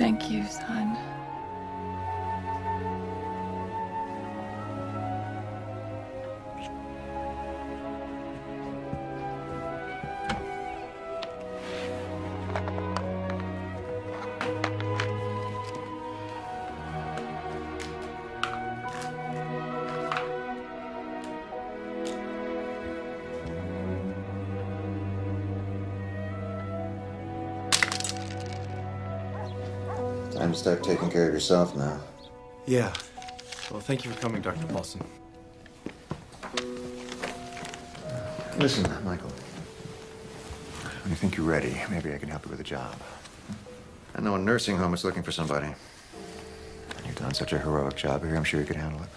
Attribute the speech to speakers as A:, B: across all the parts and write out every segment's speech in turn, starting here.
A: Thank you, son.
B: Time to start taking care of yourself now.
C: Yeah. Well, thank you for coming, Dr. Paulson.
B: Listen, Michael. When you think you're ready, maybe I can help you with a job. I know a nursing home is looking for somebody. You've done such a heroic job here, I'm sure you could handle it.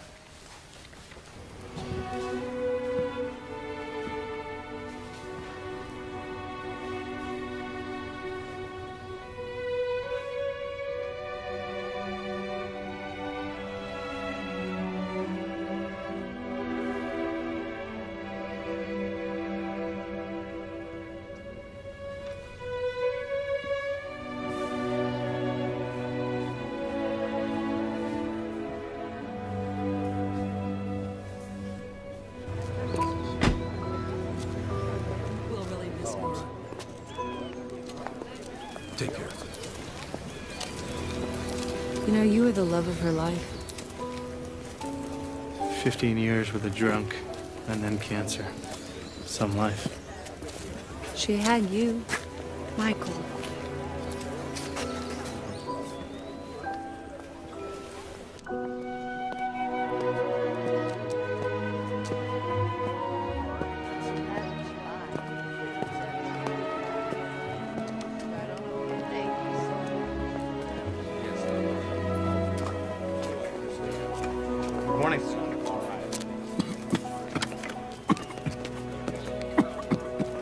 C: Take care.
D: You know, you were the love of her life.
E: 15 years with a drunk, and then cancer. Some life.
D: She had you, Michael.
E: Morning.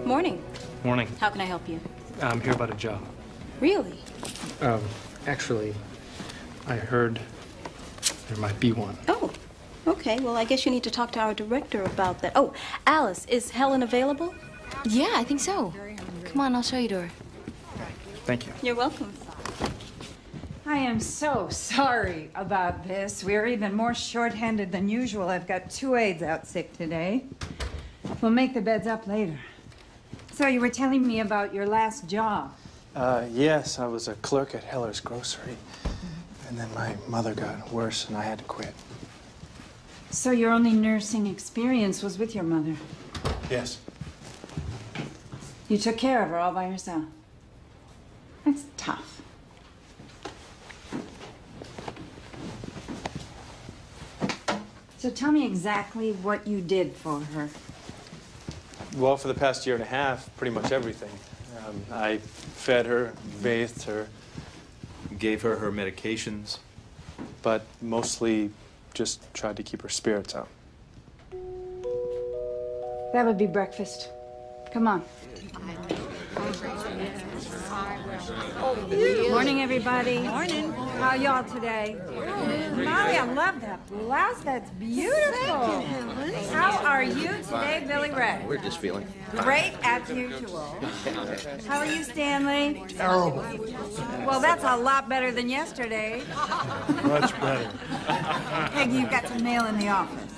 D: Morning.
E: Morning.
D: How can I help you?
E: I'm here about a job.
D: Really?
E: Actually, I heard there might be one.
D: Oh, okay. Well, I guess you need to talk to our director about that. Oh, Alice, is Helen available?
A: Yeah, I think so. Come on, I'll show you to her.
E: Thank you.
D: You're welcome.
F: I am so sorry about this. We're even more short-handed than usual. I've got 2 aides out sick today. We'll make the beds up later. So you were telling me about your last job.
E: Yes, I was a clerk at Heller's Grocery. And then my mother got worse and I had to quit.
F: So your only nursing experience was with your mother.
E: Yes.
F: You took care of her all by yourself. That's tough. So tell me exactly what you did for her.
E: Well, for the past year and a half, pretty much everything. I fed her, bathed her,
C: Gave her her medications.
E: but mostly just tried to keep her spirits up.
F: That would be breakfast. Come on. Morning, everybody. Morning. How y'all today? Molly, I love that blouse. That's beautiful. How are you today, Billy Ray?
B: We're just feeling.
F: Great as usual. How are you, Stanley?
B: Terrible.
F: Well, that's a lot better than yesterday.
E: Much better.
F: Peggy, you've got some mail in the office.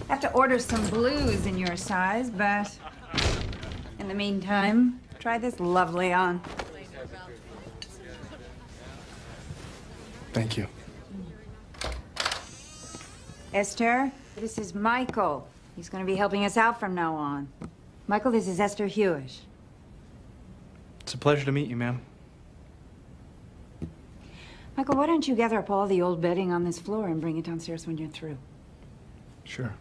F: I have to order some blues in your size, but in the meantime, try this lovely on.
E: Thank you.
F: Esther, this is Michael. He's going to be helping us out from now on. Michael, this is Esther Hewish.
E: It's a pleasure to meet you, ma'am.
F: Michael, why don't you gather up all the old bedding on this floor and bring it downstairs when you're through?
E: Sure.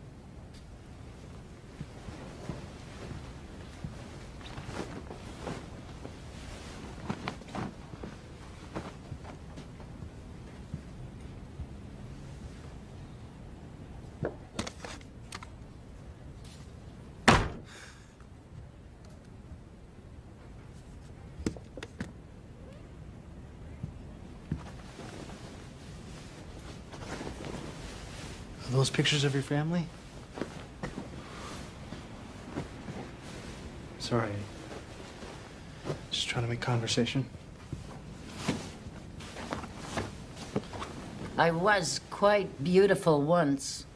E: Are those pictures of your family? Sorry. Just trying to make conversation.
G: I was quite beautiful once.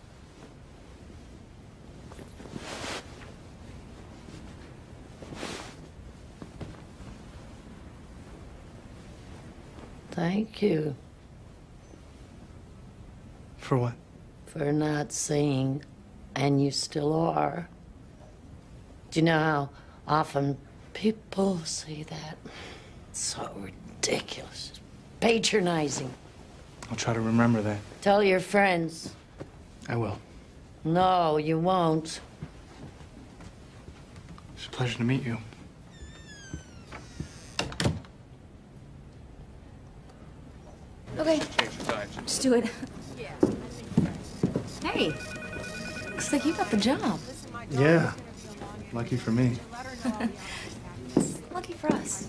G: Thank you
E: For what?
G: for not saying, and you still are. Do you know how often people say that? It's so ridiculous. Patronizing.
E: I'll try to remember that.
G: Tell your friends.
E: I will.
G: No, you won't.
E: It's a pleasure to meet you.
A: Okay, just do it. Hey, looks like you got the job.
E: Yeah. Lucky for me.
A: Lucky for us.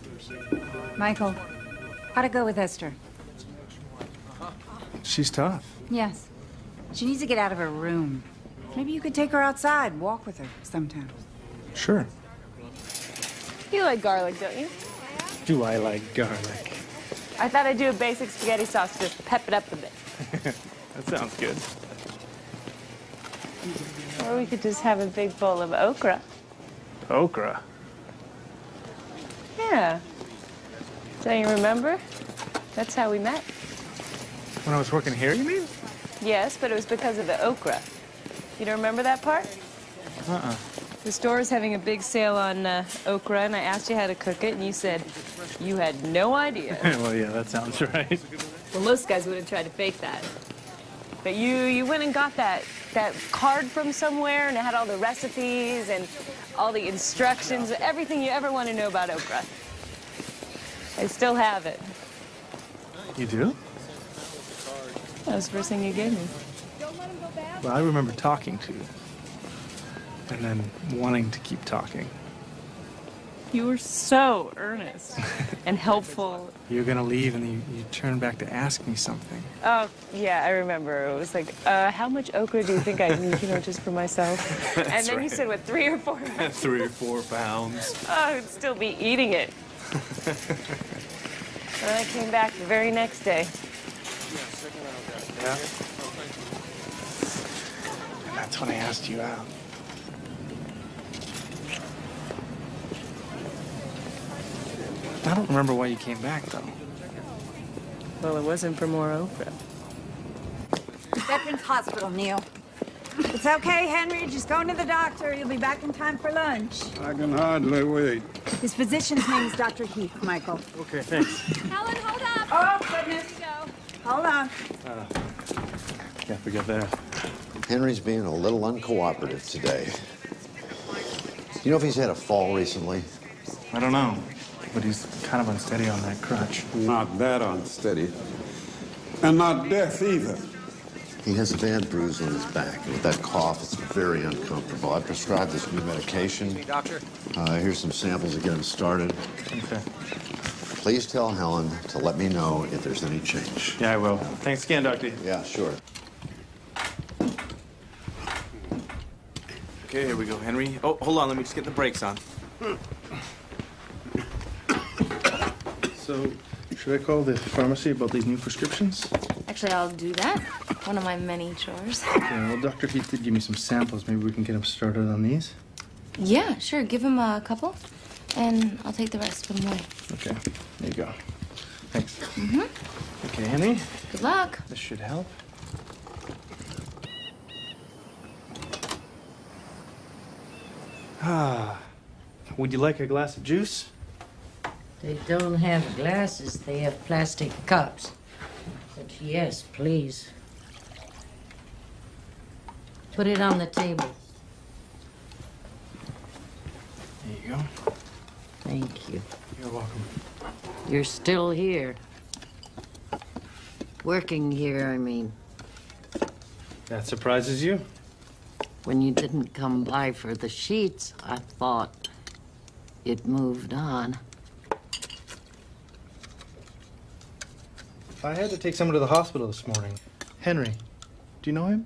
F: Michael, how'd it go with Esther?
E: She's tough.
F: Yes. She needs to get out of her room. Maybe you could take her outside, walk with her sometime.
E: Sure.
H: You like garlic, don't you?
E: Do I like garlic?
H: I thought I'd do a basic spaghetti sauce just to pep it up a bit.
E: That sounds good.
H: Or we could just have a big bowl of okra.
E: Okra?
H: Yeah. Don't you remember? That's how we met.
E: When I was working here, you mean?
H: Yes, but it was because of the okra. You don't remember that part?
E: Uh-uh.
H: The store is having a big sale on okra, and I asked you how to cook it, and you said you had no idea.
E: Well, yeah, that sounds right.
H: Well, most guys would have tried to fake that. But you went and got that card from somewhere, and it had all the recipes and all the instructions, everything you ever want to know about okra. I still have it.
E: You do?
H: That was the first thing you gave me.
E: Well, I remember talking to you. And then wanting to keep talking.
H: You were so earnest and helpful.
E: You're gonna leave and you turn back to ask me something.
H: Oh, yeah, I remember. It was like, how much okra do you think I need, just for myself? And then you
E: right.
H: said, what, 3 or 4 pounds?
E: 3 or 4 pounds.
H: Oh, I'd still be eating it. And I came back the very next day.
E: Yeah. And that's when I asked you out. I don't remember why you came back, though.
H: Well, it wasn't for more okra.
F: Veterans Hospital, Neil. It's okay, Henry. Just go to the doctor. You'll be back in time for lunch.
I: I can hardly wait.
F: His physician's name is Dr. Heath, Michael.
E: Okay, thanks.
A: Helen, hold up.
F: Oh, goodness. Hold on.
E: Can't forget that.
J: Henry's being a little uncooperative today. You know if he's had a fall recently?
E: I don't know, but he's kind of unsteady on that crutch.
I: Not that unsteady. And not deaf either.
J: He has a bad bruise on his back, and with that cough, it's very uncomfortable. I prescribed this new medication.
C: Hey, doctor.
J: Here's some samples to get him started.
E: Okay.
J: Please tell Helen to let me know if there's any change.
E: Yeah, I will. Thanks again, Doctor.
J: Yeah, sure.
C: Okay, here we go, Henry. Oh, hold on, let me just get the brakes on.
E: So, should I call the pharmacy about these new prescriptions?
A: Actually, I'll do that. One of my many chores.
E: Okay, well, Dr. Heath did give me some samples. Maybe we can get him started on these?
A: Yeah, sure. Give him a couple, and I'll take the rest. Put them away.
E: Okay, there you go. Thanks.
A: Mm-hmm.
E: Okay, Henry.
A: Good luck.
E: This should help. Ah, would you like a glass of juice?
G: They don't have glasses, they have plastic cups. But yes, please. Put it on the table.
E: There you go.
G: Thank you.
E: You're welcome.
G: You're still here. Working here, I mean.
E: That surprises you?
G: When you didn't come by for the sheets, I thought it moved on.
E: I had to take someone to the hospital this morning. Henry. Do you know him?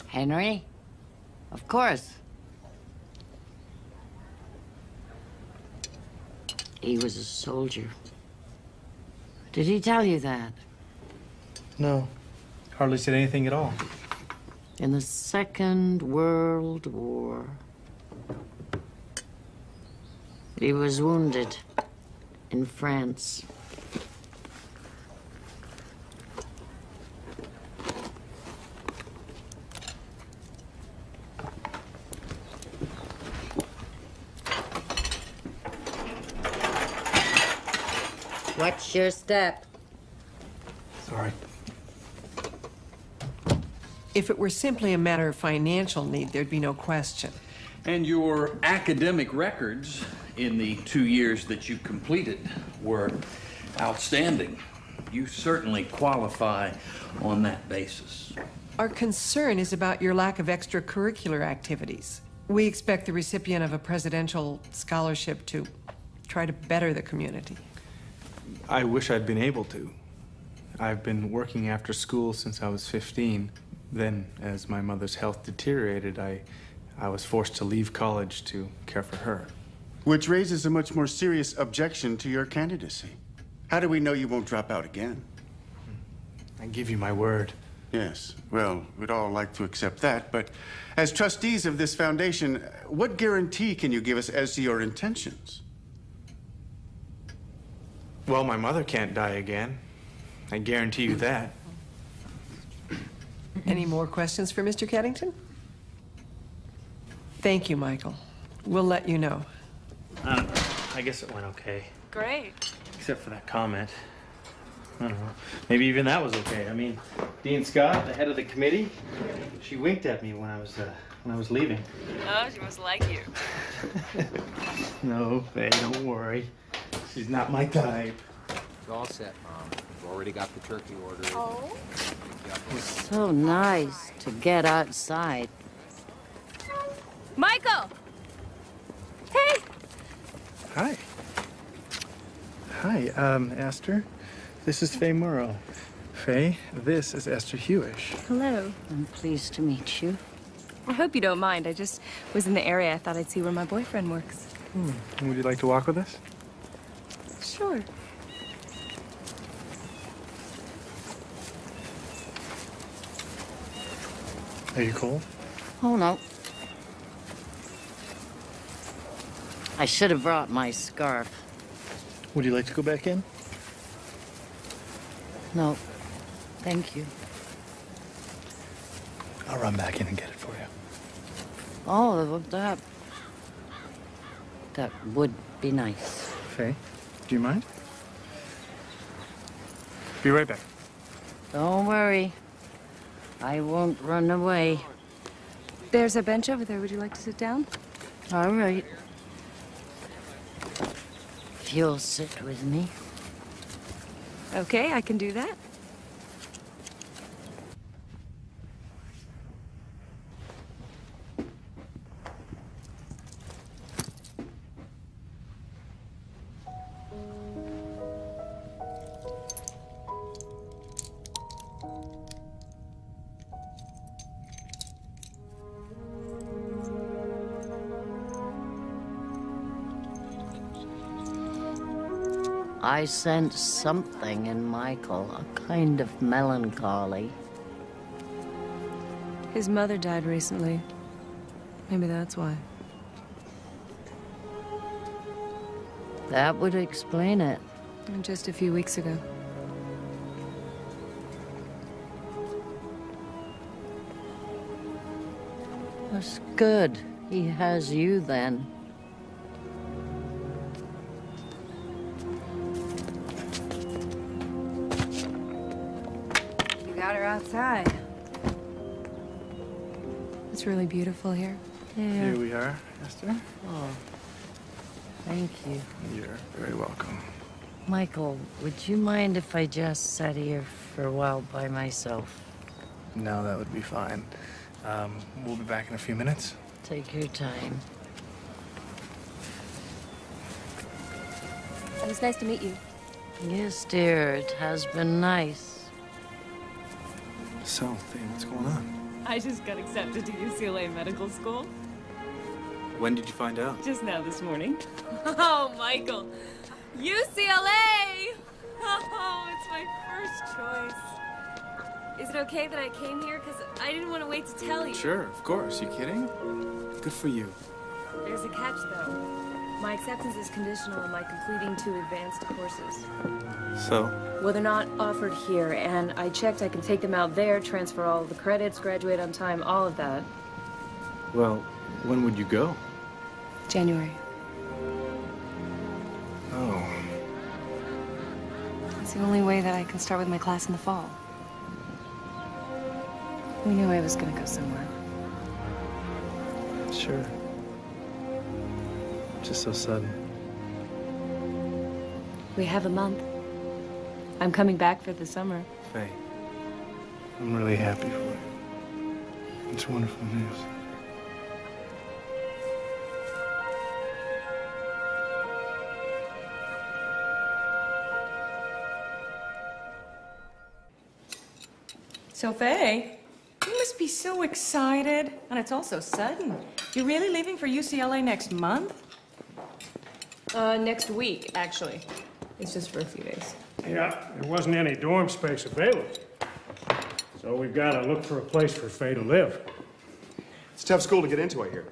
G: Henry? Of course. he was a soldier. Did he tell you that?
E: No, hardly said anything at all.
G: In the Second World War, he was wounded in France. What's your step?
E: Sorry.
K: If it were simply a matter of financial need, there'd be no question.
L: And your academic records in the 2 years that you completed were outstanding. You certainly qualify on that basis.
K: Our concern is about your lack of extracurricular activities. We expect the recipient of a presidential scholarship to try to better the community.
E: I wish I'd been able to. I've been working after school since I was 15. Then, as my mother's health deteriorated, I was forced to leave college to care for her.
M: Which raises a much more serious objection to your candidacy. How do we know you won't drop out again?
E: I give you my word.
M: Yes, well, we'd all like to accept that, but as trustees of this foundation, what guarantee can you give us as to your intentions?
E: Well, my mother can't die again. I guarantee you that.
K: Any more questions for Mr. Keddington? Thank you, Michael. We'll let you know.
E: I guess it went okay.
H: Great.
E: Except for that comment. I don't know. Maybe even that was okay. I mean, Dean Scott, the head of the committee, she winked at me when I was leaving.
H: Oh, she must like you.
E: No, Faye, don't worry. She's not my type.
N: It's all set, Mom. We've already got the turkey ordered.
G: Oh. It's so nice to get outside.
H: Michael! Hey!
E: Hi. Hi, Esther. This is Faye Morrow. Faye, this is Esther Hewish.
H: Hello.
G: I'm pleased to meet you.
H: I hope you don't mind. I just was in the area. I thought I'd see where my boyfriend works.
E: Would you like to walk with us?
H: Sure.
E: Are you cold?
G: Oh, no. I should have brought my scarf.
E: Would you like to go back in?
G: No, thank you.
E: I'll run back in and get it for you.
G: Oh, that would be nice.
E: Faye, do you mind? Be right back.
G: Don't worry. I won't run away.
H: There's a bench over there. Would you like to sit down?
G: All right. If you'll sit with me.
H: Okay, I can do that.
G: I sense something in Michael, a kind of melancholy.
H: His mother died recently. Maybe that's why.
G: That would explain it.
H: Just a few weeks ago.
G: That's good. He has you then.
F: You got her outside.
H: It's really beautiful here.
G: Yeah.
E: Here we are, Esther.
G: Oh, thank you.
E: You're very welcome.
G: Michael, would you mind if I just sat here for a while by myself?
E: No, that would be fine. We'll be back in a few minutes.
G: Take your time.
H: It was nice to meet you.
G: Yes, dear, it has been nice.
E: So, Faye, what's going on?
H: I just got accepted to UCLA Medical School.
E: When did you find out?
H: Just now this morning. Oh, Michael. UCLA! Oh, it's my first choice. Is it okay that I came here? Because I didn't want to wait to tell you.
E: Sure, of course. You kidding? Good for you.
H: There's a catch, though. My acceptance is conditional on my completing 2 advanced courses.
E: So?
H: Well, they're not offered here, and I checked I can take them out there, transfer all of the credits, graduate on time, all of that.
E: Well, when would you go?
H: January.
E: Oh.
H: It's the only way that I can start with my class in the fall. We knew I was gonna go somewhere.
E: Sure. Just so sudden.
H: We have a month. I'm coming back for the summer.
E: Faye, I'm really happy for you. It's wonderful news.
O: So, Faye, you must be so excited. And it's all so sudden. You're really leaving for UCLA next month?
H: Next week, actually. It's just for a few days.
P: Yeah, there wasn't any dorm space available. So we've got to look for a place for Faye to live.
Q: It's a tough school to get into, I hear.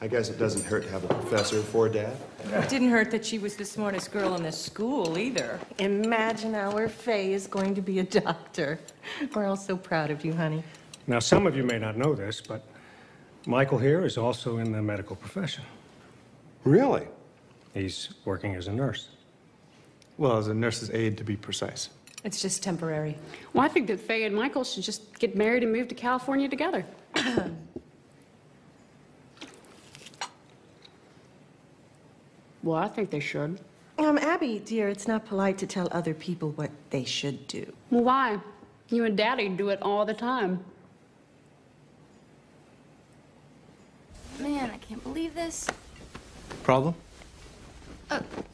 Q: I guess it doesn't hurt to have a professor for a dad.
O: It didn't hurt that she was the smartest girl in the school, either.
R: Imagine our Faye is going to be a doctor. We're all so proud of you, honey.
P: Now, some of you may not know this, but Michael here is also in the medical profession.
Q: Really?
P: He's working as a nurse.
E: Well, as a nurse's aide, to be precise.
O: It's just temporary.
S: Well, I think that Faye and Michael should just get married and move to California together. Well, I think they should.
R: Abby, dear, it's not polite to tell other people what they should do.
S: Well, why? You and Daddy do it all the time.
A: Man, I can't believe this.
E: Problem?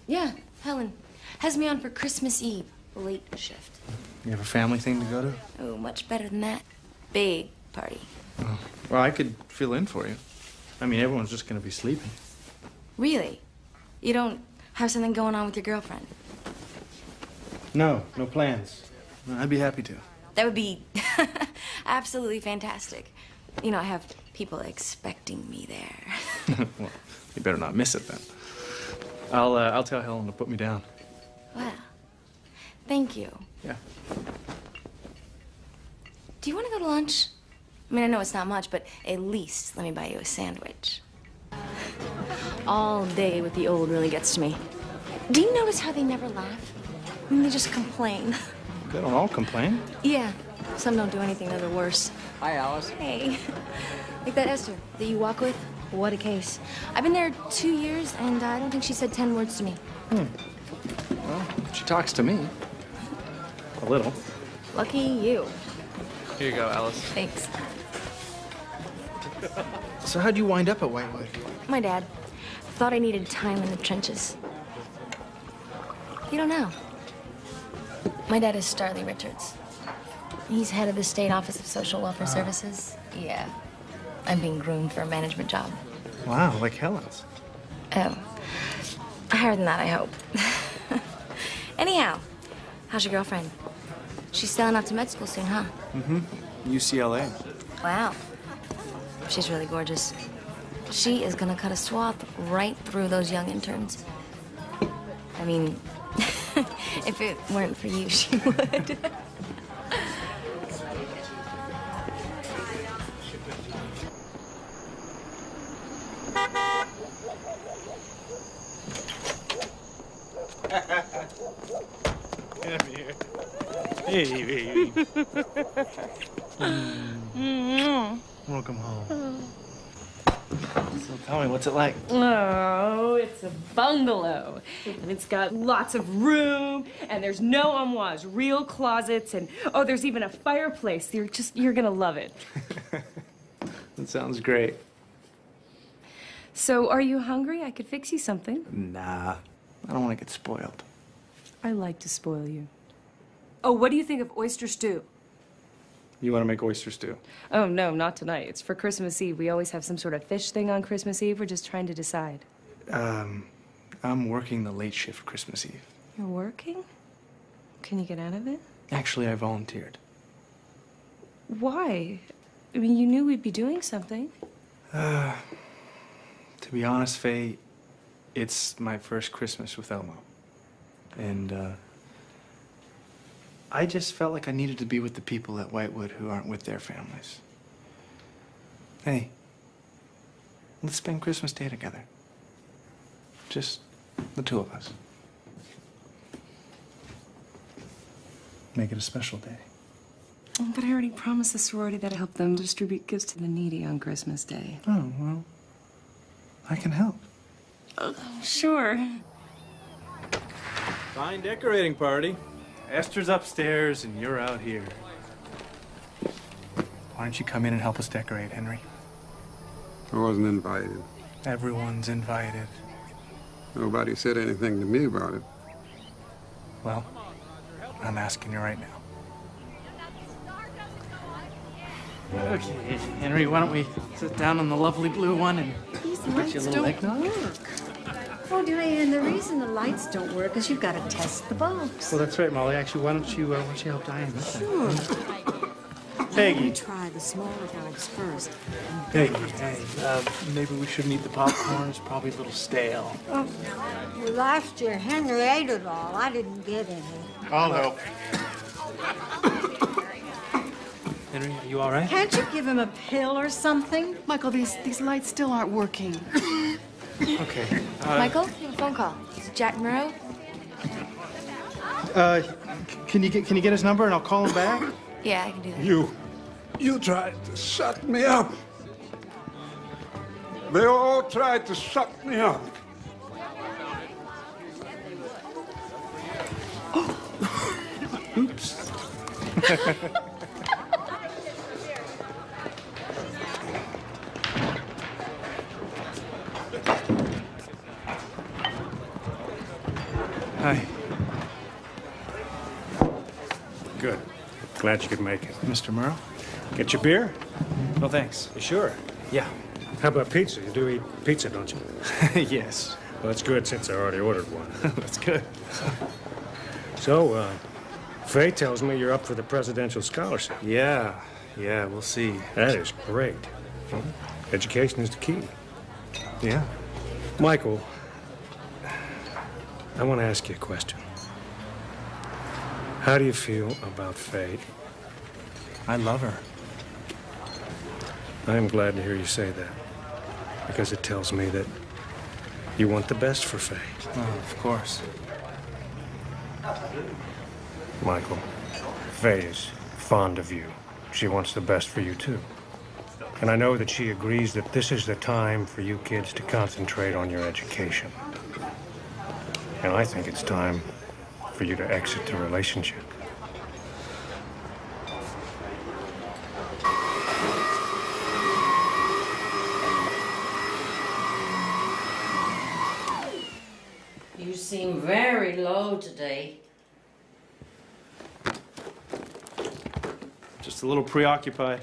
A: Yeah, Helen has me on for Christmas Eve, late shift.
E: You have a family thing to go to?
A: Oh, much better than that. Big party.
E: Oh. Well, I could fill in for you. I mean, everyone's just gonna be sleeping.
A: Really? You don't have something going on with your girlfriend?
E: No, no plans. I'd be happy to.
A: That would be absolutely fantastic. You know, I have people expecting me there.
E: Well, you better not miss it then. I'll tell Helen to put me down.
A: Wow. Thank you.
E: Yeah.
A: Do you want to go to lunch? I mean, I know it's not much, but at least let me buy you a sandwich. All day with the old really gets to me. Do you notice how they never laugh? I mean, they just complain.
E: They don't all complain.
A: Yeah, some don't do anything, they're worse.
N: Hi, Alice.
A: Hey. Like that Esther that you walk with? What a case. I've been there 2 years, and I don't think she said 10 words to me.
E: Well, she talks to me. A little.
A: Lucky you.
E: Here you go, Alice.
A: Thanks.
E: So how'd you wind up at Whitewood?
A: My dad thought I needed time in the trenches. You don't know. My dad is Starley Richards. He's head of the State Office of Social Welfare Services. Yeah. I'm being groomed for a management job.
E: Wow, like Helen's.
A: Oh. Higher than that, I hope. Anyhow, how's your girlfriend? She's selling off to med school soon, huh?
E: Mm-hmm. UCLA.
A: Wow. She's really gorgeous. She is gonna cut a swath right through those young interns. I mean, if it weren't for you, she would.
E: Come here. Hey, baby. Welcome home. So tell me, what's it like?
O: Oh, it's a bungalow. And it's got lots of room, and there's no armoires, real closets, and oh, there's even a fireplace. You're gonna love it.
E: That sounds great.
O: So, are you hungry? I could fix you something.
E: Nah, I don't want to get spoiled.
O: I like to spoil you. Oh, what do you think of oyster stew?
E: You want to make oyster stew?
O: Oh, no, not tonight. It's for Christmas Eve. We always have some sort of fish thing on Christmas Eve. We're just trying to decide.
E: I'm working the late shift Christmas Eve.
O: You're working? Can you get out of it?
E: Actually, I volunteered.
O: Why? I mean, you knew we'd be doing something.
E: To be honest, Faye, it's my first Christmas with Elmo. And, I just felt like I needed to be with the people at Whitewood who aren't with their families. Hey, let's spend Christmas Day together. Just the two of us. Make it a special day.
O: But I already promised the sorority that I'd help them distribute gifts to the needy on Christmas Day.
E: Oh, well, I can help.
O: Sure.
E: Fine decorating party. Esther's upstairs and you're out here. Why don't you come in and help us decorate, Henry?
I: I wasn't invited.
E: Everyone's invited.
I: Nobody said anything to me about it.
E: Well, I'm asking you right now. Okay, Henry, why don't we sit down on the lovely blue one and
T: These
E: get
T: lights
E: you a little
T: don't
E: eggnog?
T: work. Oh, and the reason the lights don't work is you've got to test the bulbs.
E: Well, that's right, Molly. Actually, why don't you help Diane with that?
T: Sure.
E: Peggy.
T: You try the smaller bulbs first.
E: Peggy, hey, maybe we shouldn't eat the popcorn. It's probably a little stale.
T: Oh, well, last year Henry ate it all. I didn't get any.
E: I'll help. Henry, are you all right?
T: Can't you give him a pill or something?
R: Michael, these lights still aren't working.
E: Okay.
A: Michael, you have a phone call. Is it Jack Murrow?
E: Can you get his number and I'll call him back?
A: Yeah, I can do that.
I: You tried to shut me up. They all tried to shut me up.
E: Oops. Hi.
P: Good. Glad you could make it.
E: Mr. Murrow?
P: Get your beer?
E: No, thanks.
P: You sure?
E: Yeah.
P: How about pizza? You do eat pizza, don't you?
E: Yes.
P: Well, that's good since I already ordered one.
E: That's good.
P: So, Faye tells me you're up for the presidential scholarship.
E: Yeah, we'll see.
P: That is great. Education is the key.
E: Yeah.
P: Michael, I want to ask you a question. How do you feel about Faye?
E: I love her.
P: I'm glad to hear you say that, because it tells me that you want the best for Faye.
E: Oh, of course.
P: Michael, Faye is fond of you. She wants the best for you, too. And I know that she agrees that this is the time for you kids to concentrate on your education. And I think it's time for you to exit the relationship.
G: You seem very low today.
E: Just a little preoccupied.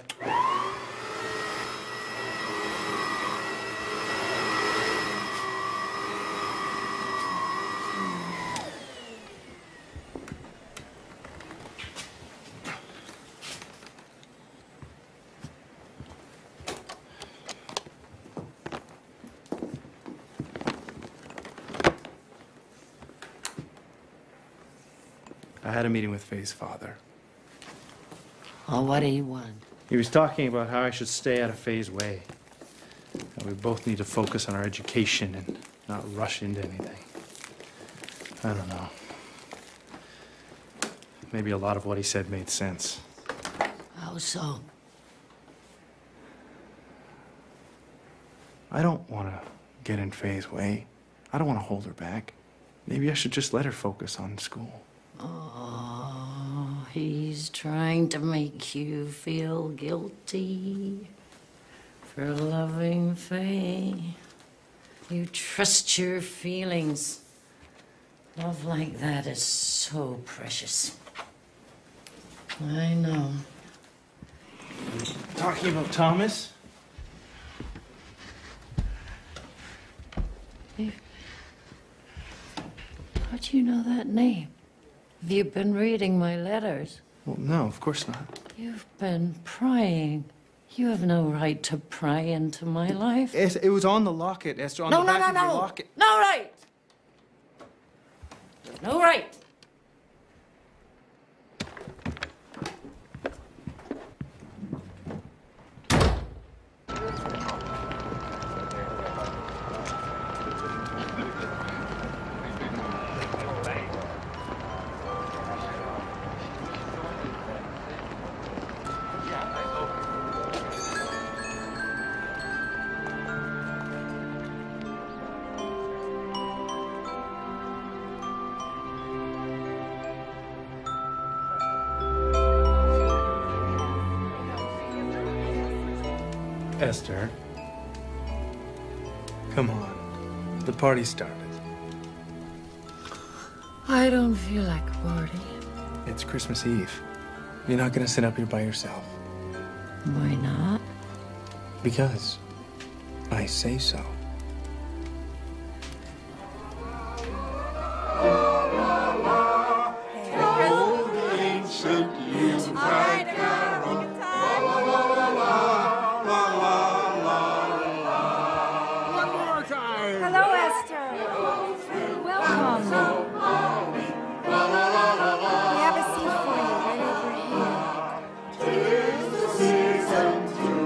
E: I had a meeting with Faye's father.
G: Oh, what do you want?
E: He was talking about how I should stay out of Faye's way. That we both need to focus on our education and not rush into anything. I don't know. Maybe a lot of what he said made sense.
G: How so?
E: I don't want to get in Faye's way. I don't want to hold her back. Maybe I should just let her focus on school.
G: Oh, he's trying to make you feel guilty for loving Faye. You trust your feelings. Love like that is so precious. I know.
E: Talking about Thomas?
G: How do you know that name? Have you been reading my letters?
E: Well, no, of course not.
G: You've been prying. You have no right to pry into my life.
E: It was on the locket, Esther, on
G: No,
E: the
G: no,
E: back
G: no,
E: of your
G: no.
E: locket.
G: No right. No right.
E: Esther. Come on. The party started.
G: I don't feel like a party.
E: It's Christmas Eve. You're not gonna sit up here by yourself.
G: Why not?
E: Because I say so.
F: Hello, Esther. Welcome. We have a seat for you right over here.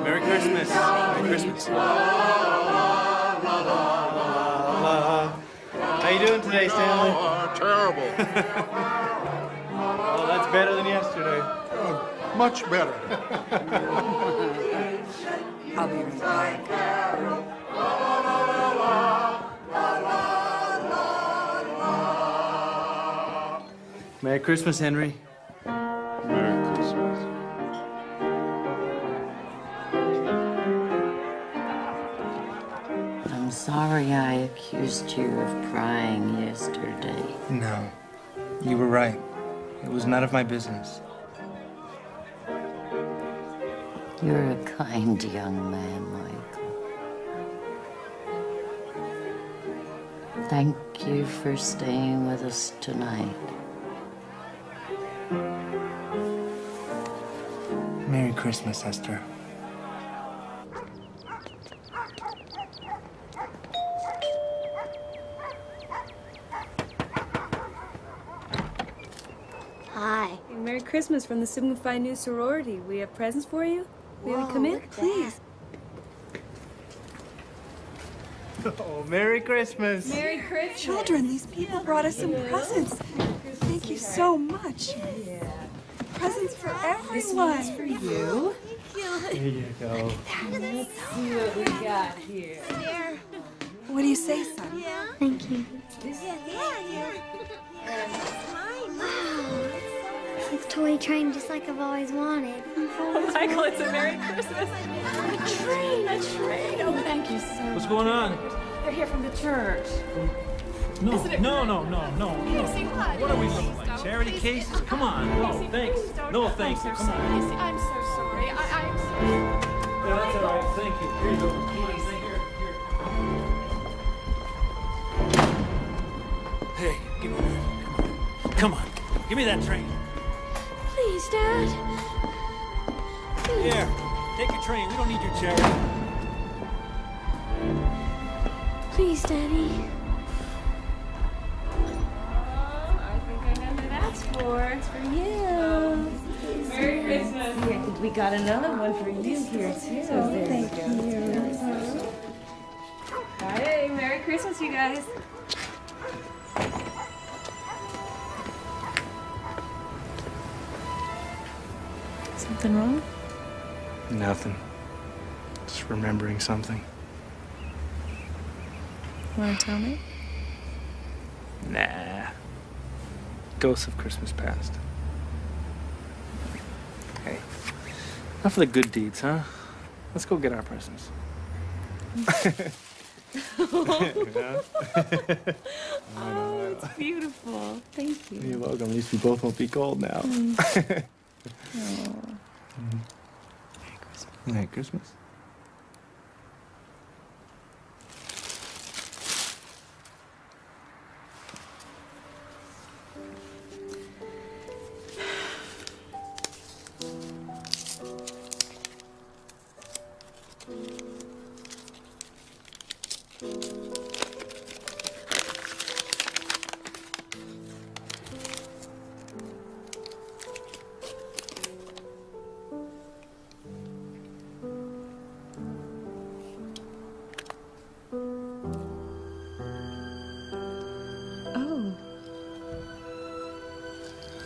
E: Merry Christmas. Merry Christmas. How you doing today, Stanley?
I: Terrible.
E: Oh, that's better than yesterday.
I: Much better.
F: I'll be right back.
E: Merry Christmas, Henry.
I: Merry Christmas.
G: I'm sorry I accused you of prying yesterday.
E: No, you were right. It was none of my business.
G: You're a kind young man, Michael. Thank you for staying with us tonight.
E: Merry Christmas, Esther.
D: Hi. Merry Christmas from the Sigma Phi New Sorority. We have presents for you. May we come in? Please.
E: Oh, Merry Christmas.
O: Merry Christmas.
U: Children, these people brought us some presents. Thank you so much. Presents for everyone.
O: This one's for you.
E: Here you go.
O: Let's see what we got here.
U: What do you say, son?
A: Thank you. It's a toy train just like I've always wanted.
O: Michael, it's a Merry Christmas.
A: A train!
O: A train. Oh, thank you so much.
V: What's going on?
O: They're here from the church.
V: No,
O: Isn't it
V: no,
O: great?
V: no, no, no, no.
O: Casey, what?
V: What are we doing? Like charity cases? Come on. No, thanks. No, thanks. Come on.
O: Casey, I'm so sorry. I'm sorry.
V: Yeah, that's all right. Thank you. Here you go. Come on, thank you. Hey, give me that. Come on. Give me that train.
A: Please, Dad.
V: Here, take your train. We don't need your charity.
A: Please, Daddy.
O: I think I know who that's for. It's for you. Merry Christmas. Here, I think we got another one for you here, too. Thank you. Hey, Merry Christmas, you guys.
D: Something wrong?
E: Nothing. Just remembering something.
D: Want to tell me?
E: Nah. Ghosts of Christmas past. Hey, enough of the good deeds, huh? Let's go get our presents.
D: Oh, it's beautiful. Thank you.
E: You're welcome. At least we both won't be cold now. Merry Christmas.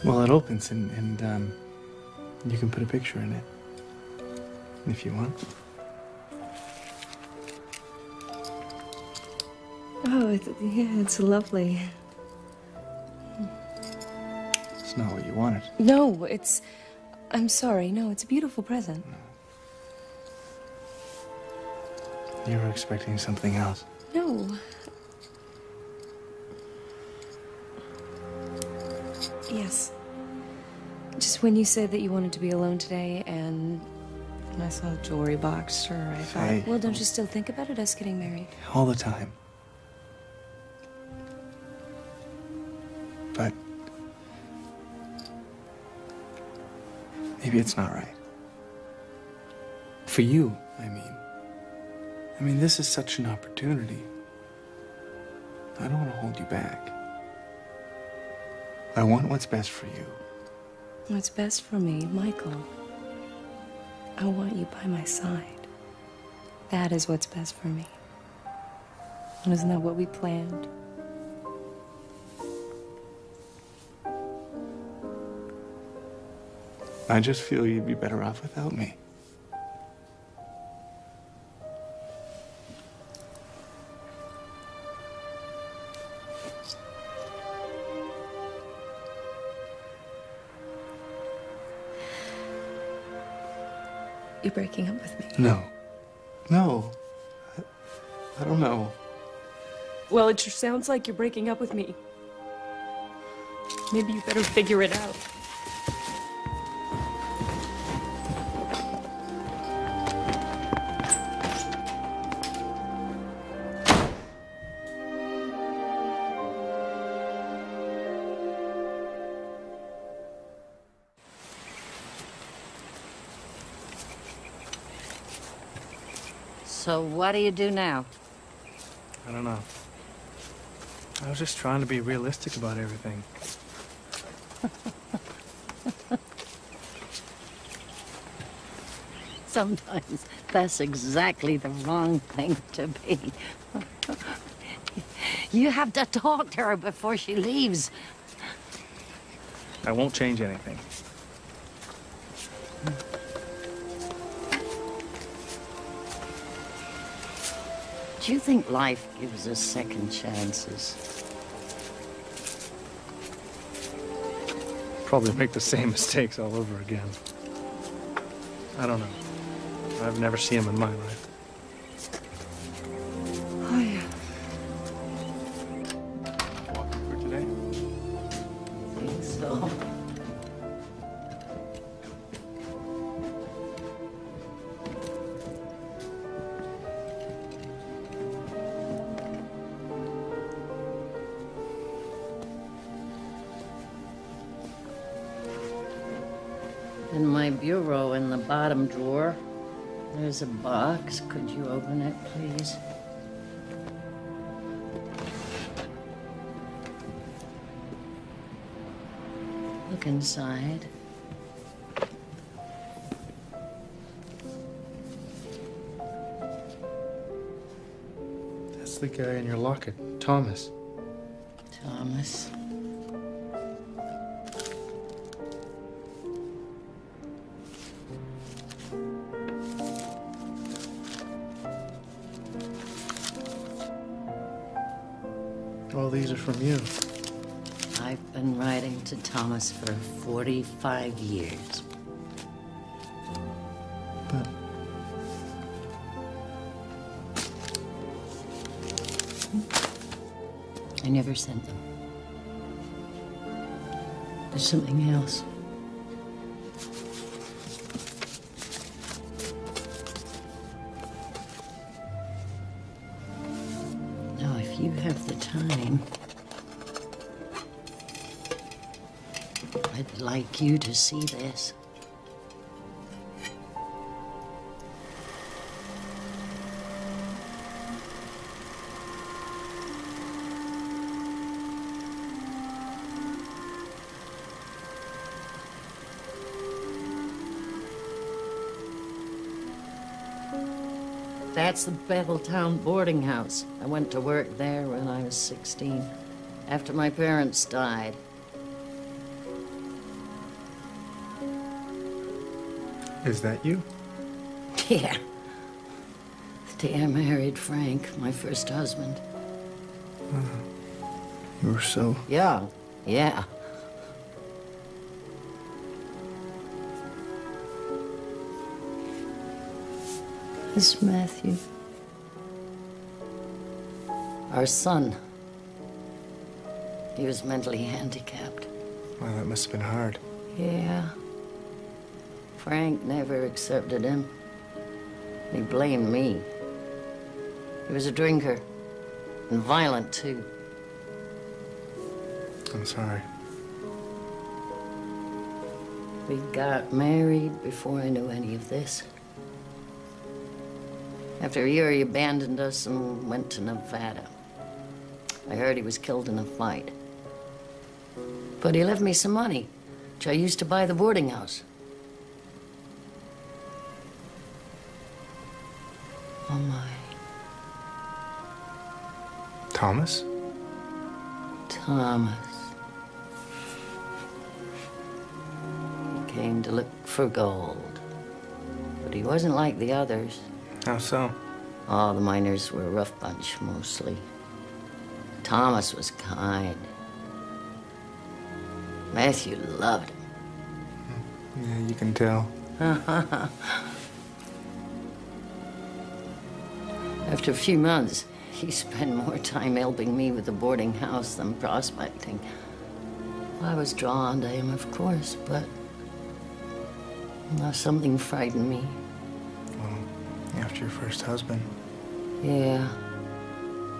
E: Well, it opens and you can put a picture in it if you want.
D: Oh, yeah, it's lovely.
E: It's not what you wanted.
D: No, I'm sorry. No, it's a beautiful present.
E: You were expecting something else.
D: No. Yes. Just when you said that you wanted to be alone today and I saw a jewelry box, sure, I thought,
E: Hey.
D: well, don't you still think about it, us getting married?
E: All the time. But maybe it's not right. For you, I mean. This is such an opportunity. I don't want to hold you back. I want what's best for you.
D: What's best for me, Michael? I want you by my side. That is what's best for me. And isn't that what we planned?
E: I just feel you'd be better off without me.
D: You're breaking up with me.
E: No. No. I don't know.
O: Well, it sure sounds like you're breaking up with me. Maybe you better figure it out.
G: So what do you do now?
E: I don't know. I was just trying to be realistic about everything.
G: Sometimes that's exactly the wrong thing to be. You have to talk to her before she leaves.
E: I won't change anything.
G: Do you think life gives us second chances?
E: Probably make the same mistakes all over again. I don't know. I've never seen him in my life.
D: Oh, yeah.
E: Walking for today?
G: I think so. In my bureau in the bottom drawer, there's a box. Could you open it, please? Look inside.
E: That's the guy in your locket, Thomas.
G: Thomas.
E: All these are from you.
G: I've been writing to Thomas for 45 years.
E: But
G: I never sent them. There's something else. Now, if you have the time, I'd like you to see this. That's the Betheltown boarding house. I went to work there when I was 16, after my parents died.
E: Is that you?
G: Yeah. The day I married Frank, my first husband.
E: You were so...
G: Young, yeah. This is Matthew. Our son. He was mentally handicapped.
E: Wow, that must have been hard.
G: Yeah. Frank never accepted him. He blamed me. He was a drinker. And violent, too.
E: I'm sorry.
G: We got married before I knew any of this. After a year, he abandoned us and went to Nevada. I heard he was killed in a fight. But he left me some money, which I used to buy the boarding house. Oh, my.
E: Thomas?
G: Thomas. He came to look for gold. But he wasn't like the others.
E: How so?
G: Oh, the miners were a rough bunch, mostly. Thomas was kind. Matthew loved him.
E: Yeah, you can tell.
G: After a few months, he spent more time helping me with the boarding house than prospecting. I was drawn to him, of course, but something frightened me.
E: Well, after your first husband.
G: Yeah,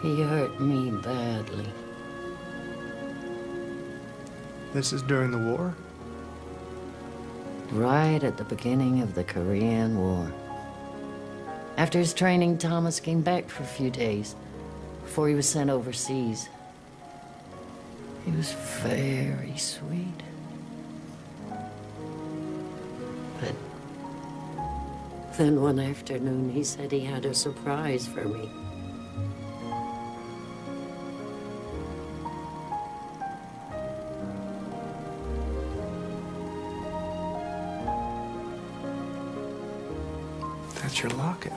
G: he hurt me badly.
E: This is during the war?
G: Right at the beginning of the Korean War. After his training, Thomas came back for a few days before he was sent overseas. He was very sweet. But then one afternoon, he said he had a surprise for me.
E: That's your locket.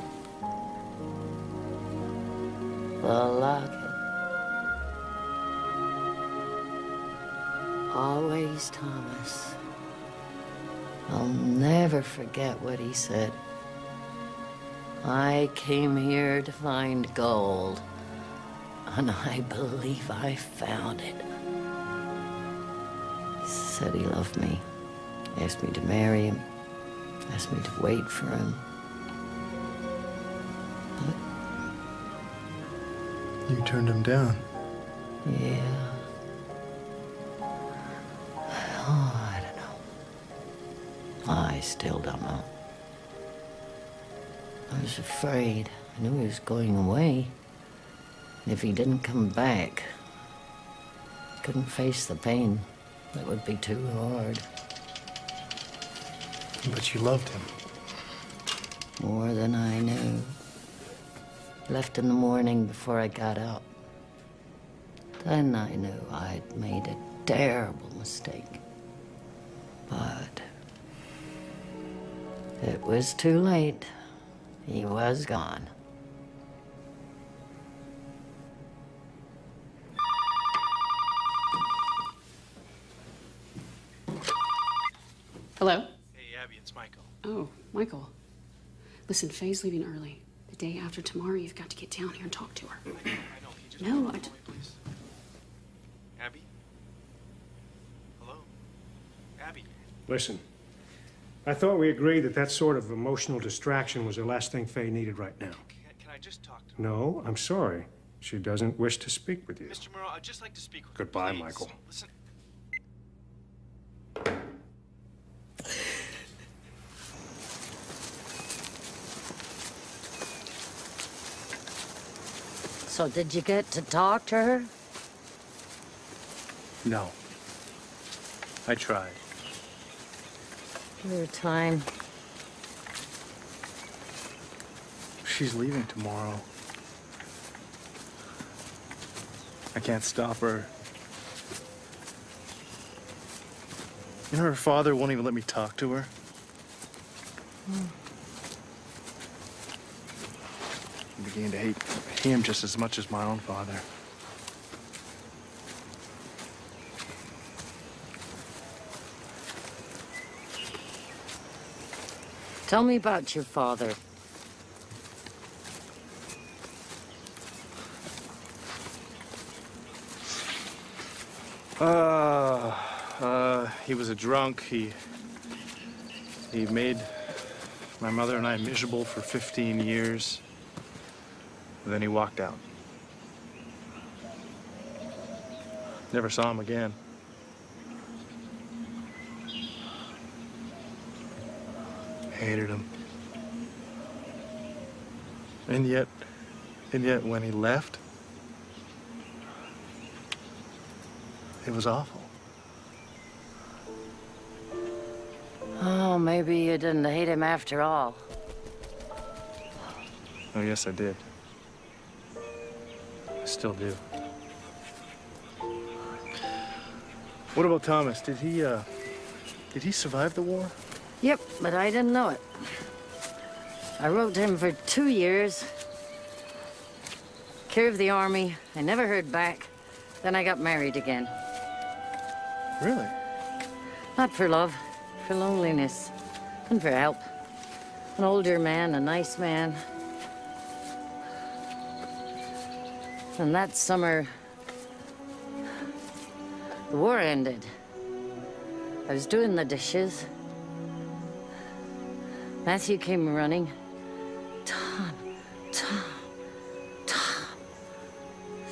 G: The locket. Always Thomas. I'll never forget what he said. I came here to find gold, and I believe I found it. He said he loved me, asked me to marry him, asked me to wait for him.
E: You turned him down.
G: Yeah. Oh, I don't know. I still don't know. I was afraid. I knew he was going away. And if he didn't come back, I couldn't face the pain. That would be too hard.
E: But you loved him.
G: More than I knew. Left in the morning before I got up. Then I knew I'd made a terrible mistake. But it was too late. He was gone.
S: Hello?
V: Hey, Abby, it's Michael.
S: Oh, Michael. Listen, Faye's leaving early. The day after tomorrow, you've got to get down here and talk to her.
V: I know, can you just
S: No,
V: call
S: I
V: me, please? Abby? Hello? Abby?
P: Listen, I thought we agreed that that sort of emotional distraction was the last thing Faye needed right now.
V: Can I just talk to her?
P: No, I'm sorry. She doesn't wish to speak with you.
V: Mr. Murrow, I'd just like to speak with
P: Goodbye,
V: you, please.
P: Michael.
V: Listen.
G: So did you get to talk to her?
E: No. I tried.
G: Give her time.
E: She's leaving tomorrow. I can't stop her. You know, her father won't even let me talk to her. I'm beginning to hate him just as much as my own father.
G: Tell me about your father.
E: He was a drunk. He made my mother and I miserable for 15 years. Then he walked out. Never saw him again. Hated him. And yet when he left, it was awful.
G: Oh, maybe you didn't hate him after all.
E: Oh, yes, I did. I still do. What about Thomas? Did he survive the war?
G: Yep, but I didn't know it. I wrote to him for 2 years. Care of the army. I never heard back. Then I got married again.
E: Really?
G: Not for love, for loneliness, and for help. An older man, a nice man. And that summer, the war ended. I was doing the dishes. Matthew came running. Tom.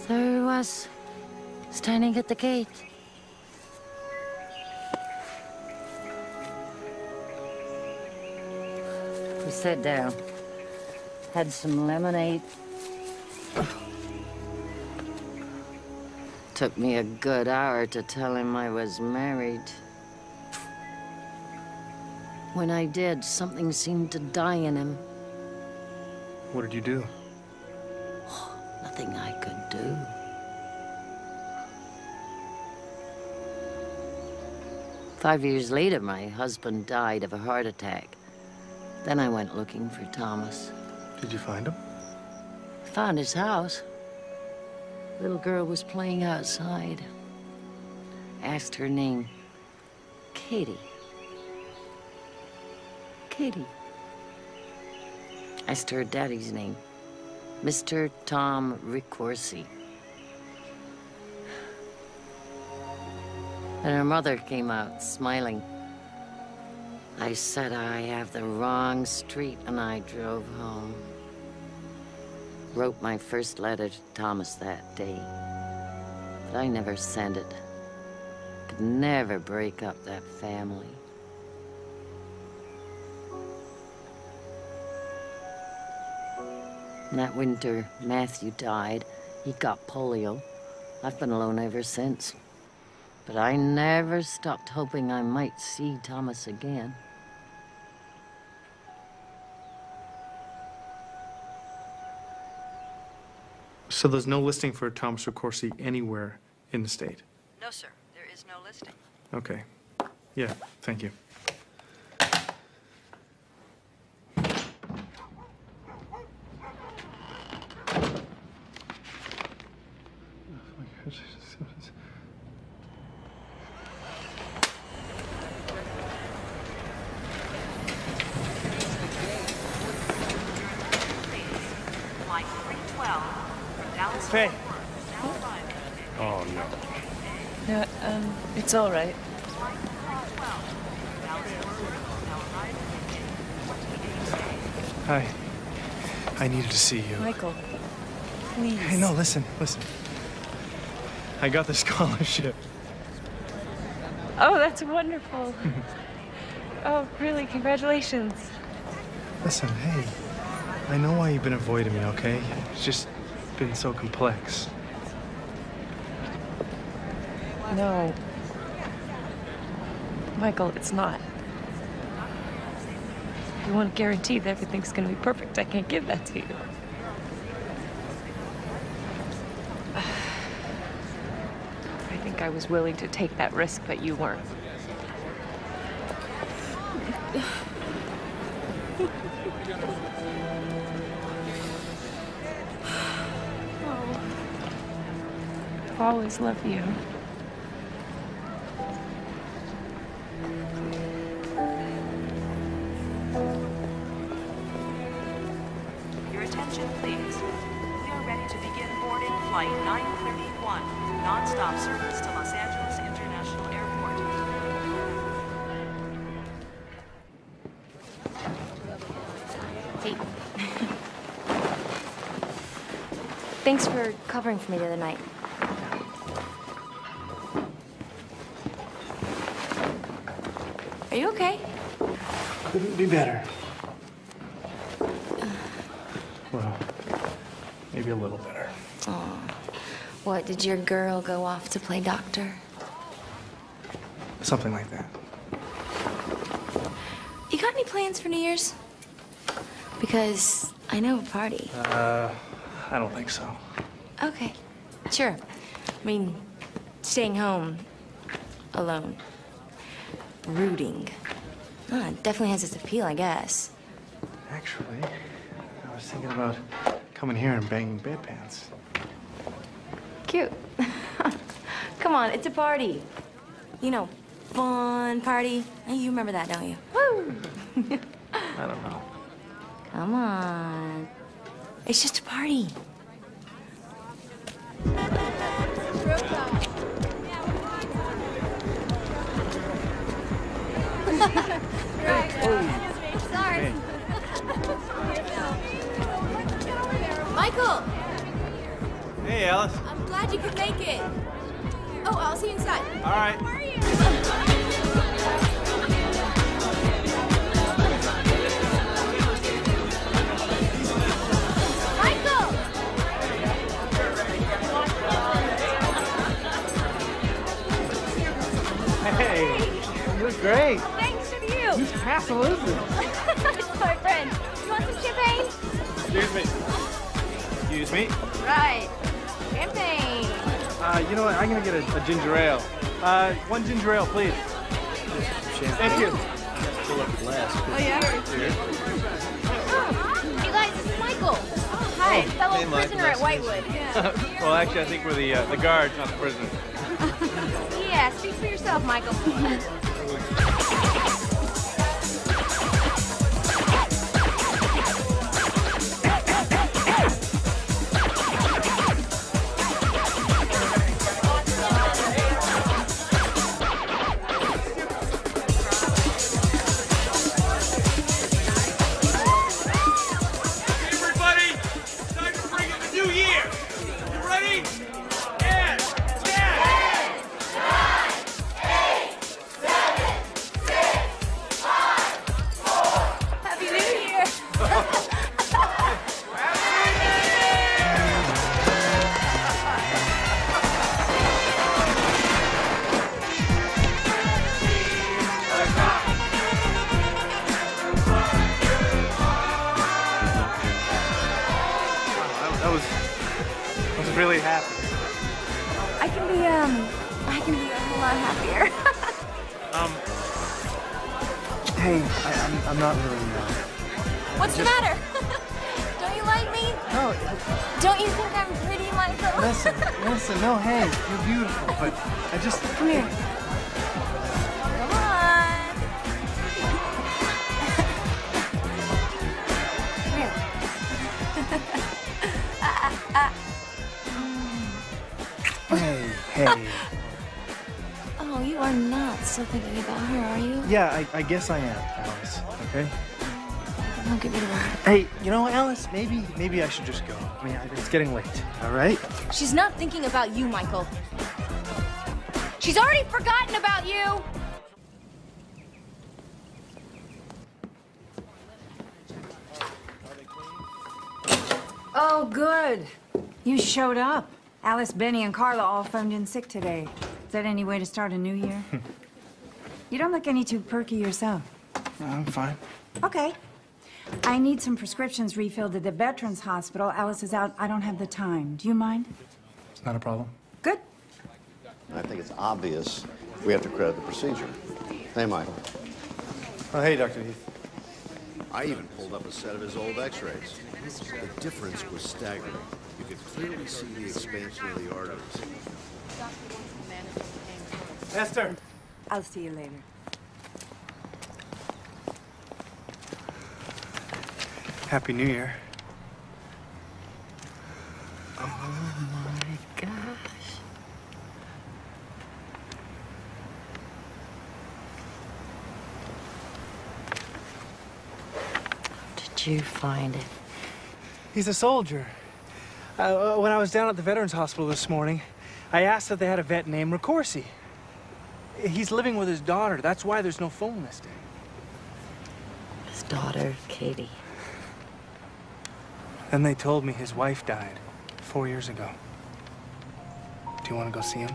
G: There he was, standing at the gate. We sat down, had some lemonade. Took me a good hour to tell him I was married. When I did, something seemed to die in him.
E: What did you do?
G: Nothing I could do. Five years later, my husband died of a heart attack. Then I went looking for Thomas.
E: Did you find him?
G: Found his house. Little girl was playing outside. Asked her name. Katie. Katie. Asked her daddy's name. Mr. Tom Ricorsi. And her mother came out, smiling. I said I have the wrong street, and I drove home. Wrote my first letter to Thomas that day. But I never sent it. Could never break up that family. And that winter, Matthew died. He got polio. I've been alone ever since. But I never stopped hoping I might see Thomas again.
E: So there's no listing for Thomas Ricorsi anywhere in the state?
B: No, sir. There is no listing.
E: Okay. Yeah, thank you.
O: Faye.
P: Oh, no.
O: No, it's all right.
E: Hi. I needed to see you.
O: Michael, please.
E: Hey, no, listen. I got the scholarship.
O: Oh, that's wonderful. Oh, really? Congratulations.
E: Listen, hey. I know why you've been avoiding me, okay? It's just been so complex.
O: No. Michael, it's not. You want to guarantee that everything's going to be perfect. I can't give that to you. I think I was willing to take that risk, but you weren't.
D: I'll always love you.
B: Your attention, please. We are ready to begin boarding flight 931, non-stop service to Los Angeles International Airport.
A: Hey. Thanks for covering for me the other night. Are you okay?
E: Couldn't be better. Well, maybe a little better.
A: Oh. What, did your girl go off to play doctor?
E: Something like that.
A: You got any plans for New Year's? Because I know a party.
E: I don't think so.
A: Okay, sure. I mean, staying home alone. Rooting. It definitely has its appeal, I guess.
E: Actually, I was thinking about coming here and banging bedpans.
A: Cute. Come on, it's a party. You know, fun party. You remember that, don't you? Woo!
E: I don't know.
A: Come on. It's just a party. Sorry. Michael!
E: Hey, Alice.
A: I'm glad you could make it. Oh, I'll see you inside.
E: All right.
A: Where are you? Michael!
E: Hey, you look great.
A: Thanks to you.
E: Who's Castle is this?
A: It's my friend. You want some champagne?
E: Excuse me. Excuse me.
A: Right. Champagne.
E: You know what? I'm gonna get a ginger ale. One ginger ale, please. Thank you.
N: Fill up the glass.
A: Oh, yeah?
E: Here.
A: Oh, hey guys, this is Michael. Hi, fellow
N: hey, Mike,
A: prisoner
N: nice
A: at Whitewood.
E: Well, actually, I think we're the guards, not the prisoners.
A: Yeah, speak for yourself, Michael.
E: I was really happy.
A: I can be a whole lot happier.
E: Hey, I'm not really,
A: What's the matter? Don't you like me?
E: No.
A: Don't you think I'm pretty, Michael?
E: Listen, no, hey, you're beautiful, but I just...
A: Come here. Come on. Come here.
E: Hey.
A: Oh, you are not still thinking about her, are you?
E: Yeah, I guess I am, Alice, okay?
A: Don't get rid of her.
E: Hey, you know, Alice, maybe I should just go. I mean, it's getting late, all right?
A: She's not thinking about you, Michael. She's already forgotten about you.
F: Oh, good. You showed up. Alice, Benny, and Carla all phoned in sick today. Is that any way to start a new year? You don't look any too perky yourself.
E: No, I'm fine.
F: Okay. I need some prescriptions refilled at the Veterans Hospital. Alice is out. I don't have the time. Do you mind?
E: It's not a problem.
F: Good.
C: I think it's obvious we have to credit the procedure. Hey, Michael.
E: Oh, hey, Dr. Heath.
C: I even pulled up a set of his old x-rays. The difference was staggering. You could clearly see the expansion of the arteries.
E: Esther!
F: I'll see you later.
E: Happy New Year.
G: Oh my gosh. Did you find it?
E: He's a soldier. When I was down at the Veterans Hospital this morning, I asked if they had a vet named Ricorsi. He's living with his daughter. That's why there's no phone listing.
G: His daughter, Katie.
E: Then they told me his wife died 4 years ago. Do you want to go see him?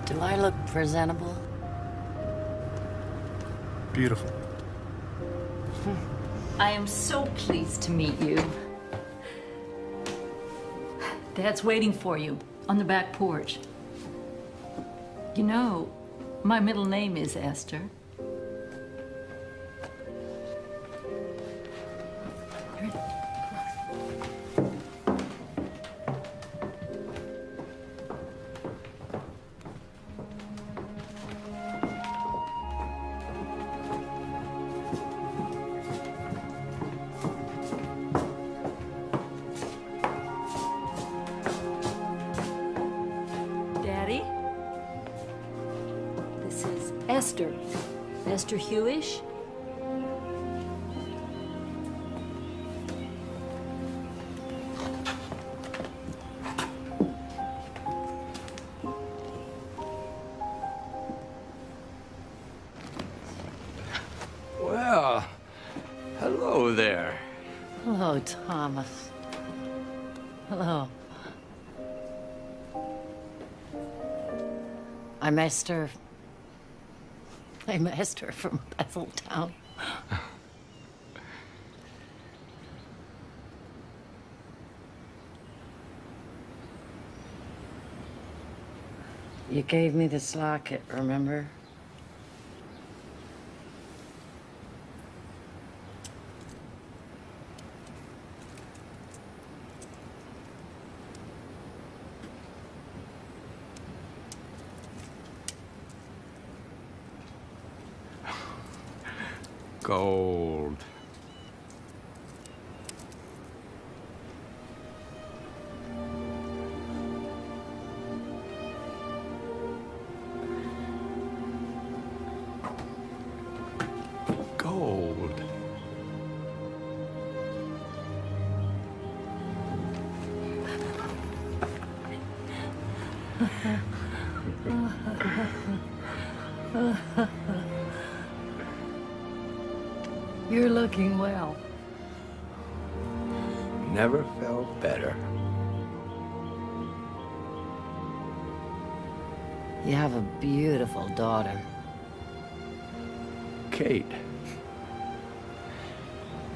G: Do I look presentable?
E: Beautiful.
J: I am so pleased to meet you. Dad's waiting for you on the back porch. You know, my middle name is Esther. Daddy, this is Esther. Esther Hewish.
L: Well, hello there.
G: Hello, Thomas. Hello. I'm Esther. I'm Esther from Betheltown. You gave me this locket, remember?
L: Gold. Gold.
G: You're looking well.
L: Never felt better.
G: You have a beautiful daughter.
L: Kate.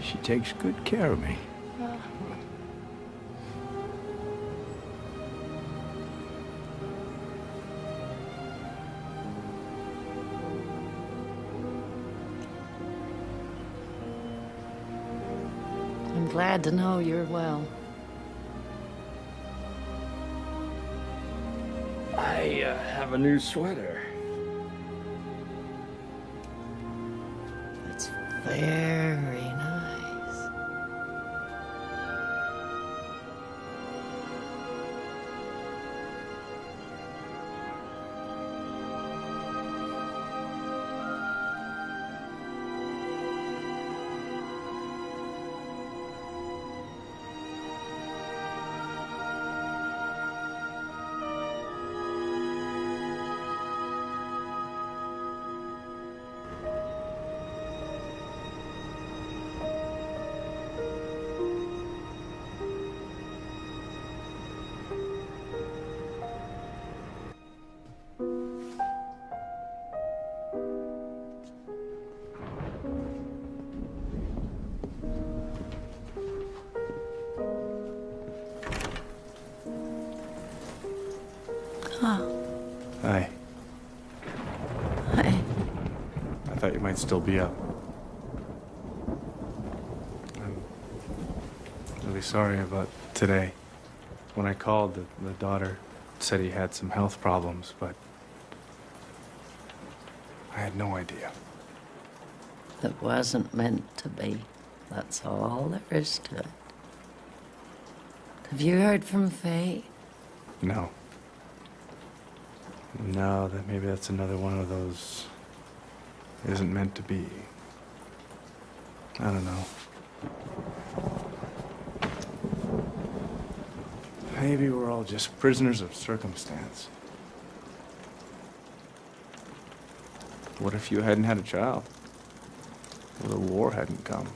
L: She takes good care of me.
G: I'm glad to know you're well.
L: I have a new sweater.
G: It's very nice.
E: might still be up. I'm really sorry about today. When I called, the daughter said he had some health problems, but I had no idea.
G: It wasn't meant to be. That's all there is to it. Have you heard from Faye?
E: No. No, maybe that's another one of those isn't meant to be. I don't know. Maybe we're all just prisoners of circumstance. What if you hadn't had a child? Or the war hadn't come?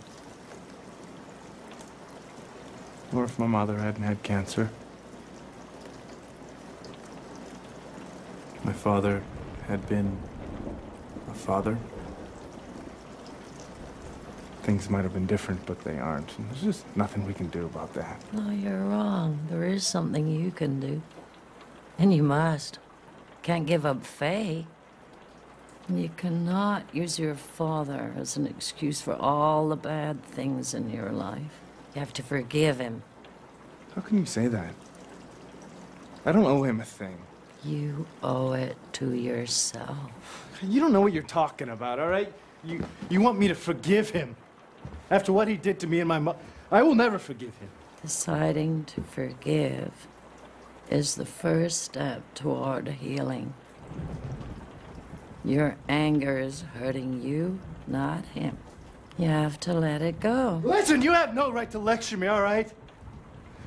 E: Or if my mother hadn't had cancer? My father had been a father? Things might have been different, but they aren't. And there's just nothing we can do about that.
G: No, you're wrong. There is something you can do. And you must. Can't give up Faye. You cannot use your father as an excuse for all the bad things in your life. You have to forgive him.
E: How can you say that? I don't owe him a thing.
G: You owe it to yourself.
E: You don't know what you're talking about, all right? You want me to forgive him? After what he did to me and my mother, I will never forgive him.
G: Deciding to forgive is the first step toward healing. Your anger is hurting you, not him. You have to let it go.
E: Listen, you have no right to lecture me, all right?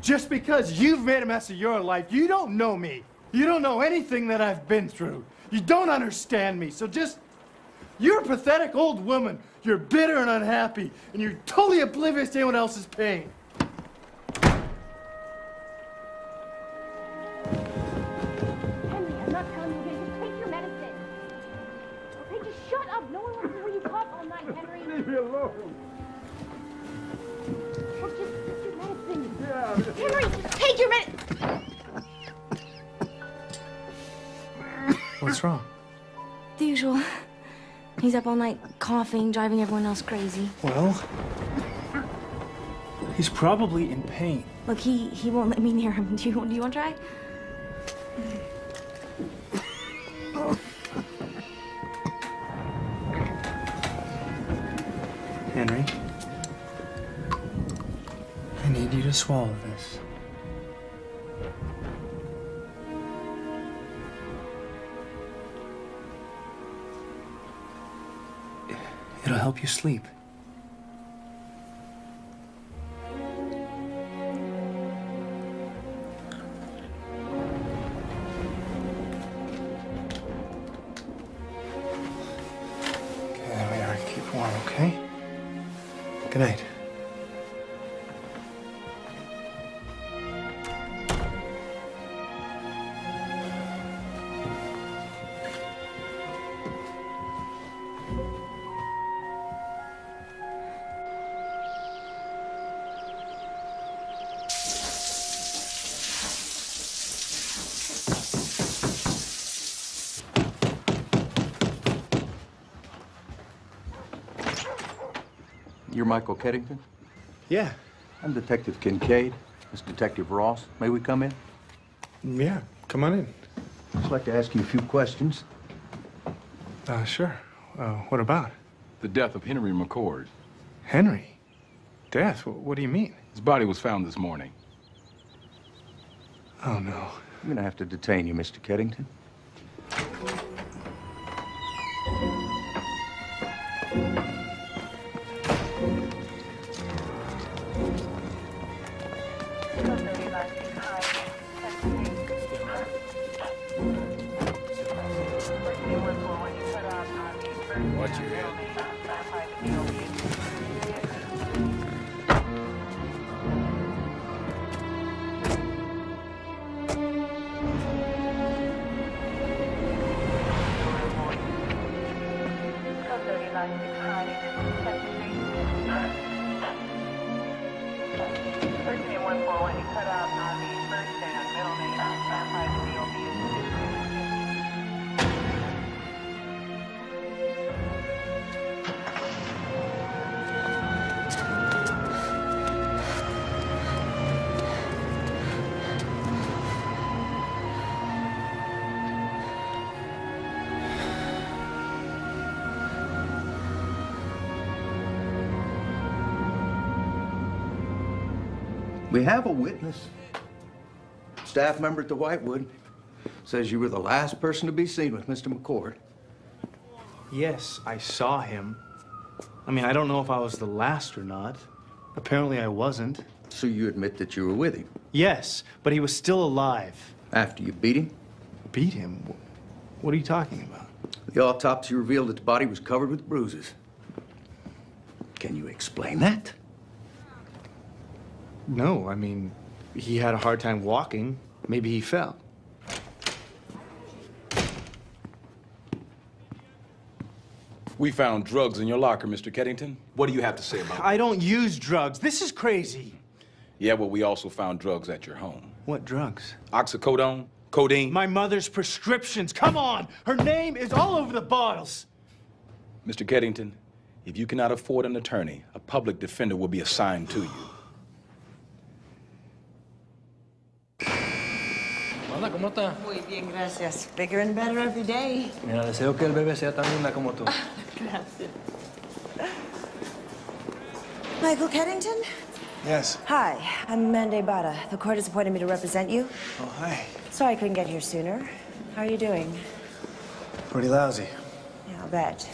E: Just because you've made a mess of your life, you don't know me. You don't know anything that I've been through. You don't understand me, so just... You're a pathetic old woman. You're bitter and unhappy, and you're totally oblivious to anyone else's pain.
A: Henry, I'm not telling you to just take your medicine. Okay, just shut up. No one wants to hear you cough all night, Henry.
I: Leave me alone.
A: Look, just take your medicine. Yeah. Henry, just take your medicine.
E: What's wrong?
A: The usual. He's up all night coughing, driving everyone else crazy.
E: Well, he's probably in pain.
A: Look, he won't let me near him. Do you want to try?
E: Henry, I need you to swallow this. It'll help you sleep. Okay, there we are. Keep warm, okay? Good night.
L: You're Michael Keddington?
E: Yeah.
L: I'm Detective Kincaid. This is Detective Ross. May we come in?
E: Yeah, come on in.
L: I'd like to ask you a few questions.
E: Sure. What about?
K: The death of Henry McCord.
E: Henry? Death? What do you mean?
K: His body was found this morning.
E: Oh, no.
L: I'm gonna have to detain you, Mr. Keddington.
K: Watch your head.
B: Person in 141, you cut out on the
L: We have a witness. Staff member at the Whitewood says you were the last person to be seen with Mr. McCord.
E: Yes, I saw him. I mean, I don't know if I was the last or not. Apparently I wasn't.
L: So you admit that you were with him?
E: Yes, but he was still alive.
L: After you beat him?
E: Beat him? What are you talking about?
L: The autopsy revealed that the body was covered with bruises. Can you explain that?
E: No, I mean, he had a hard time walking. Maybe he fell.
K: We found drugs in your locker, Mr. Keddington. What do you have to say about it?
E: I don't use drugs. This is crazy.
K: Yeah, well, we also found drugs at your home.
E: What drugs?
K: Oxycodone, codeine.
E: My mother's prescriptions. Come on! Her name is all over the bottles.
K: Mr. Keddington, if you cannot afford an attorney, a public defender will be assigned to you.
V: Hola, ¿cómo está?
H: Muy bien, gracias. Bigger and better every day.
V: Mira, deseo que el bebé sea tan linda como tú.
H: Gracias. Michael Keddington?
E: Yes.
H: Hi, I'm Amanda Bada. The court has appointed me to represent you.
E: Oh, hi.
H: Sorry I couldn't get here sooner. How are you doing?
E: Pretty lousy.
H: Yeah, I'll bet.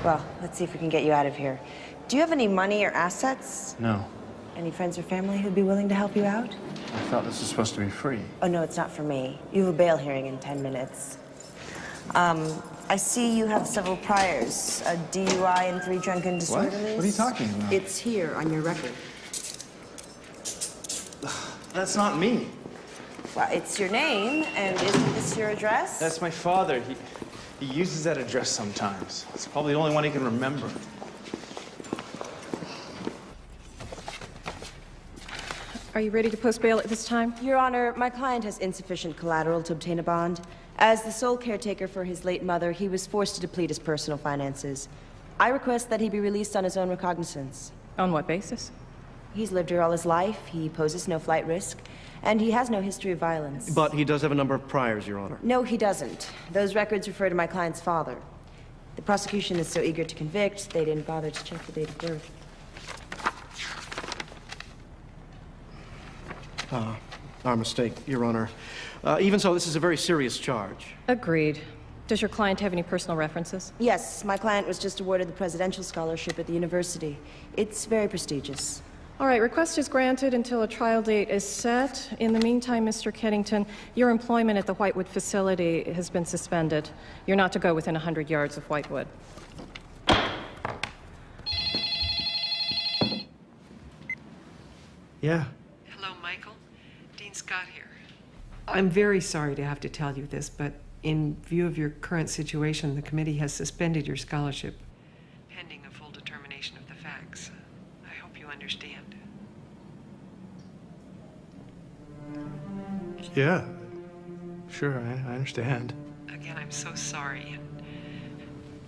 H: Well, let's see if we can get you out of here. Do you have any money or assets?
E: No.
H: Any friends or family who'd be willing to help you out?
E: I thought this was supposed to be free.
H: Oh, no, it's not for me. You have a bail hearing in 10 minutes. I see you have several priors. A DUI and 3 drunken disorderlies.
E: What are you talking about?
H: It's here on your record.
E: That's not me.
H: Well, it's your name, and isn't this your address?
E: That's my father. He uses that address sometimes. It's probably the only one he can remember.
O: Are you ready to post bail at this time?
H: Your Honor, my client has insufficient collateral to obtain a bond. As the sole caretaker for his late mother, he was forced to deplete his personal finances. I request that he be released on his own recognizance.
O: On what basis?
H: He's lived here all his life, he poses no flight risk, and he has no history of violence.
M: But he does have a number of priors, Your Honor.
H: No, he doesn't. Those records refer to my client's father. The prosecution is so eager to convict, they didn't bother to check the date of birth.
M: Our mistake, Your Honor. Even so, this is a very serious charge.
O: Agreed. Does your client have any personal references?
H: Yes, my client was just awarded the Presidential Scholarship at the university. It's very prestigious.
O: All right, request is granted until a trial date is set. In the meantime, Mr. Keddington, your employment at the Whitewood facility has been suspended. You're not to go within 100 yards of Whitewood.
E: Yeah.
W: Hello, Michael. Dean Scott here. I'm very sorry to have to tell you this, but in view of your current situation, the committee has suspended your scholarship, pending a full determination of the facts. I hope you understand.
E: Yeah. Sure, I understand.
W: Again, I'm so sorry, and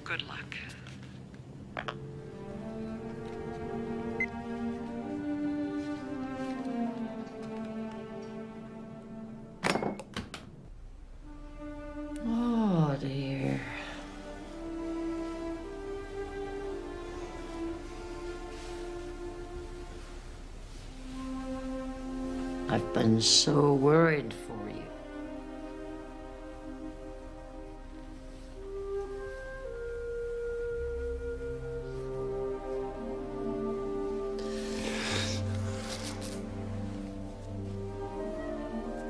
W: good luck.
G: Oh, dear. I've been so worried for you.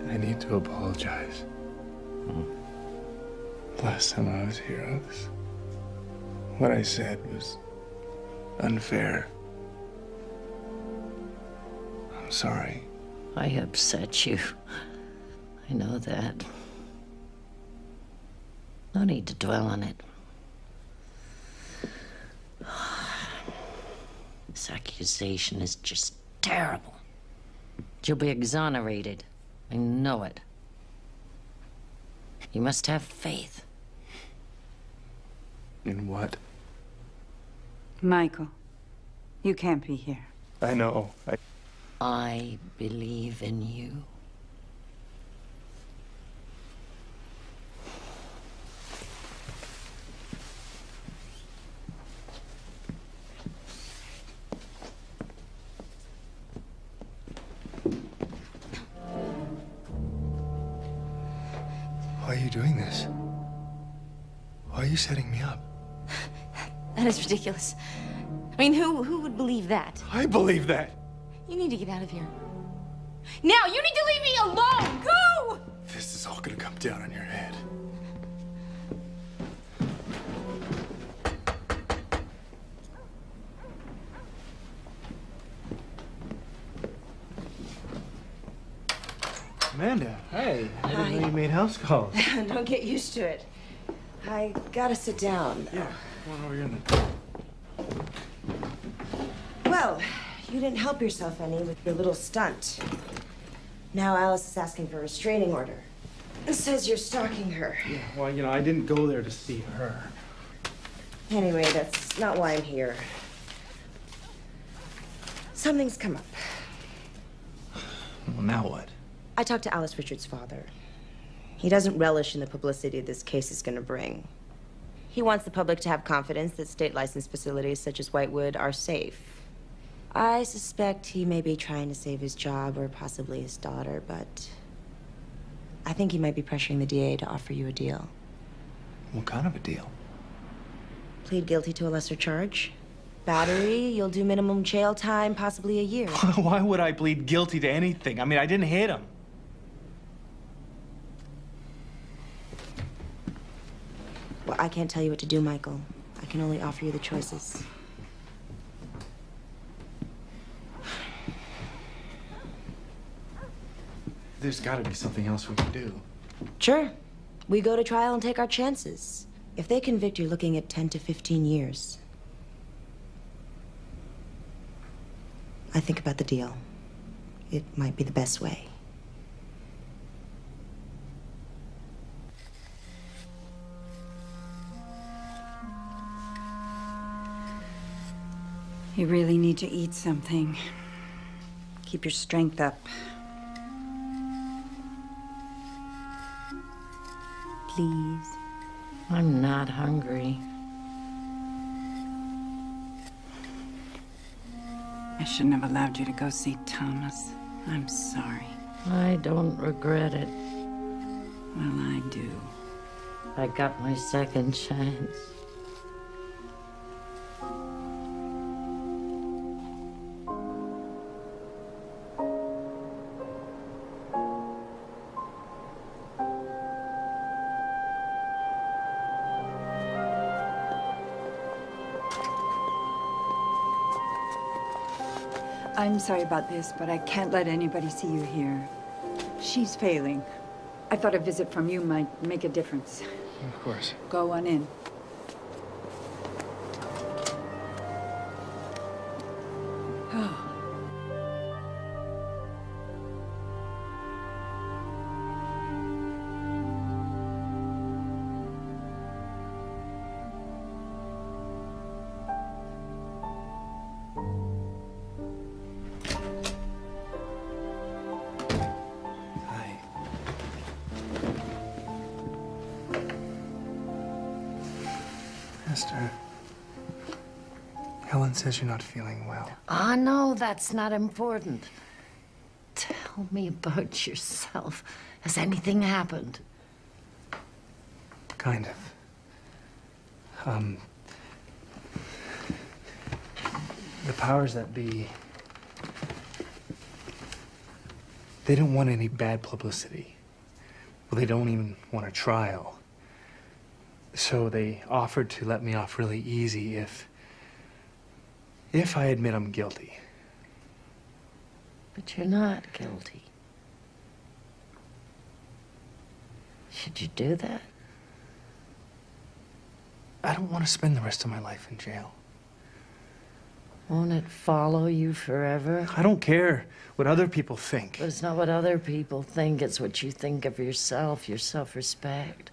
E: I need to apologize. Last time I was here, what I said was unfair. I'm sorry.
G: I upset you. I know that. No need to dwell on it. This accusation is just terrible. You'll be exonerated. I know it. You must have faith.
E: In what?
F: Michael, you can't be here.
E: I know.
G: I believe in you.
E: doing this? Why are you setting me up?
A: That is ridiculous. I mean, who would believe that?
E: I believe that.
A: You need to get out of here. Now, you need to leave me alone! Go!
E: This is all gonna come down on your head. Amanda, hey. I didn't know you made house calls.
H: Don't get used to it. I gotta sit down.
E: Yeah, come on over here in the...
H: Well, you didn't help yourself any with your little stunt. Now Alice is asking for a restraining order. It says you're stalking her.
E: Yeah, well, you know, I didn't go there to see her.
H: Anyway, that's not why I'm here. Something's come up.
E: Well, now what?
H: I talked to Alice Richards' father. He doesn't relish in the publicity this case is going to bring. He wants the public to have confidence that state-licensed facilities such as Whitewood are safe. I suspect he may be trying to save his job or possibly his daughter, but I think he might be pressuring the DA to offer you a deal.
E: What kind of a deal?
H: Plead guilty to a lesser charge. Battery, you'll do minimum jail time, possibly a year.
E: Why would I plead guilty to anything? I mean, I didn't hit him.
H: Well, I can't tell you what to do, Michael. I can only offer you the choices.
E: There's got to be something else we can do.
H: Sure. We go to trial and take our chances. If they convict, you're looking at 10 to 15 years. I think about the deal. It might be the best way.
F: You really need to eat something. Keep your strength up. Please.
G: I'm not hungry.
F: I shouldn't have allowed you to go see Thomas. I'm sorry.
G: I don't regret it.
F: Well, I do.
G: I got my second chance.
F: I'm sorry about this, but I can't let anybody see you here. She's failing. I thought a visit from you might make a difference.
E: Of course.
F: Go on in. Oh.
E: Esther, Helen says you're not feeling well.
G: Ah, no, that's not important. Tell me about yourself. Has anything happened?
E: Kind of. The powers that be, they don't want any bad publicity. Well, they don't even want a trial. So they offered to let me off really easy if I admit I'm guilty.
G: But you're not guilty. Should you do that?
E: I don't want to spend the rest of my life in jail.
G: Won't it follow you forever?
E: I don't care what other people think.
G: But it's not what other people think, it's what you think of yourself, your self-respect.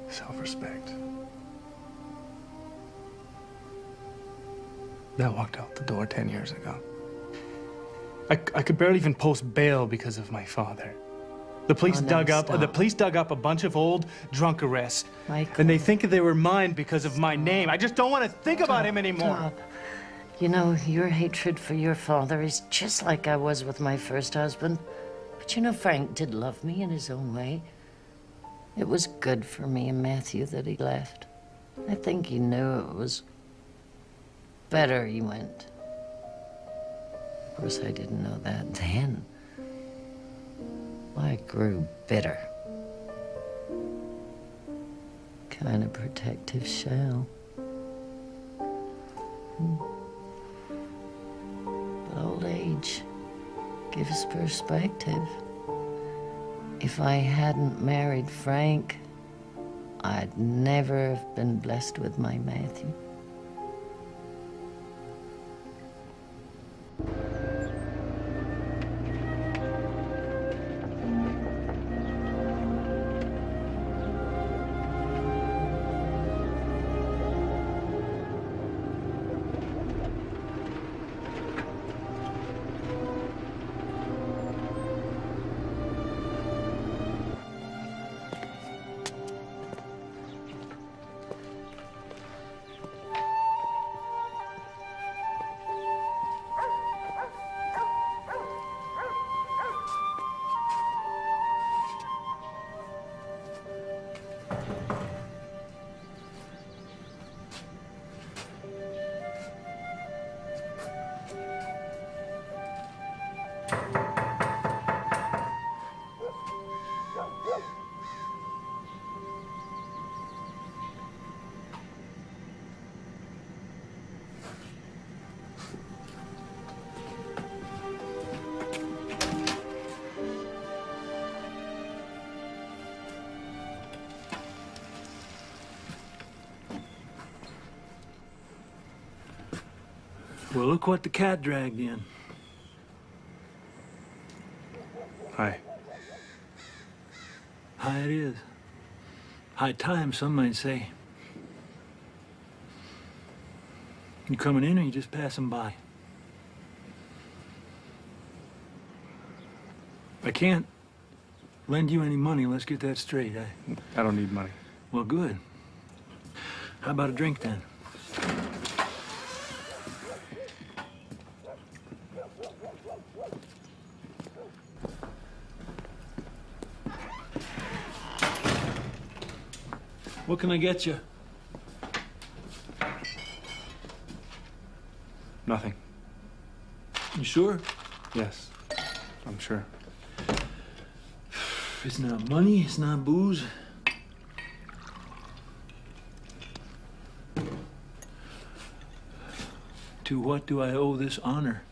E: Self-respect. That walked out the door 10 years ago. I could barely even post bail because of my father. The police dug up a bunch of old drunk arrests.
G: Michael.
E: And they think they were mine because of my name. I just don't want to think about him anymore.
G: Stop. You know, your hatred for your father is just like I was with my first husband. But you know, Frank did love me in his own way. It was good for me and Matthew that he left. I think he knew it was better he went. Of course, I didn't know that then. I grew bitter. Kind of protective shell. But old age gives perspective. If I hadn't married Frank, I'd never have been blessed with my Matthew.
V: Well, look what the cat dragged in.
E: Hi.
V: High it is. High time, some might say. You coming in or you just passing by? I can't lend you any money. Let's get that straight.
E: I don't need money.
V: Well, good. How about a drink then? What can I get you?
E: Nothing.
V: You sure?
E: Yes, I'm sure.
V: It's not money, it's not booze. To what do I owe this honor?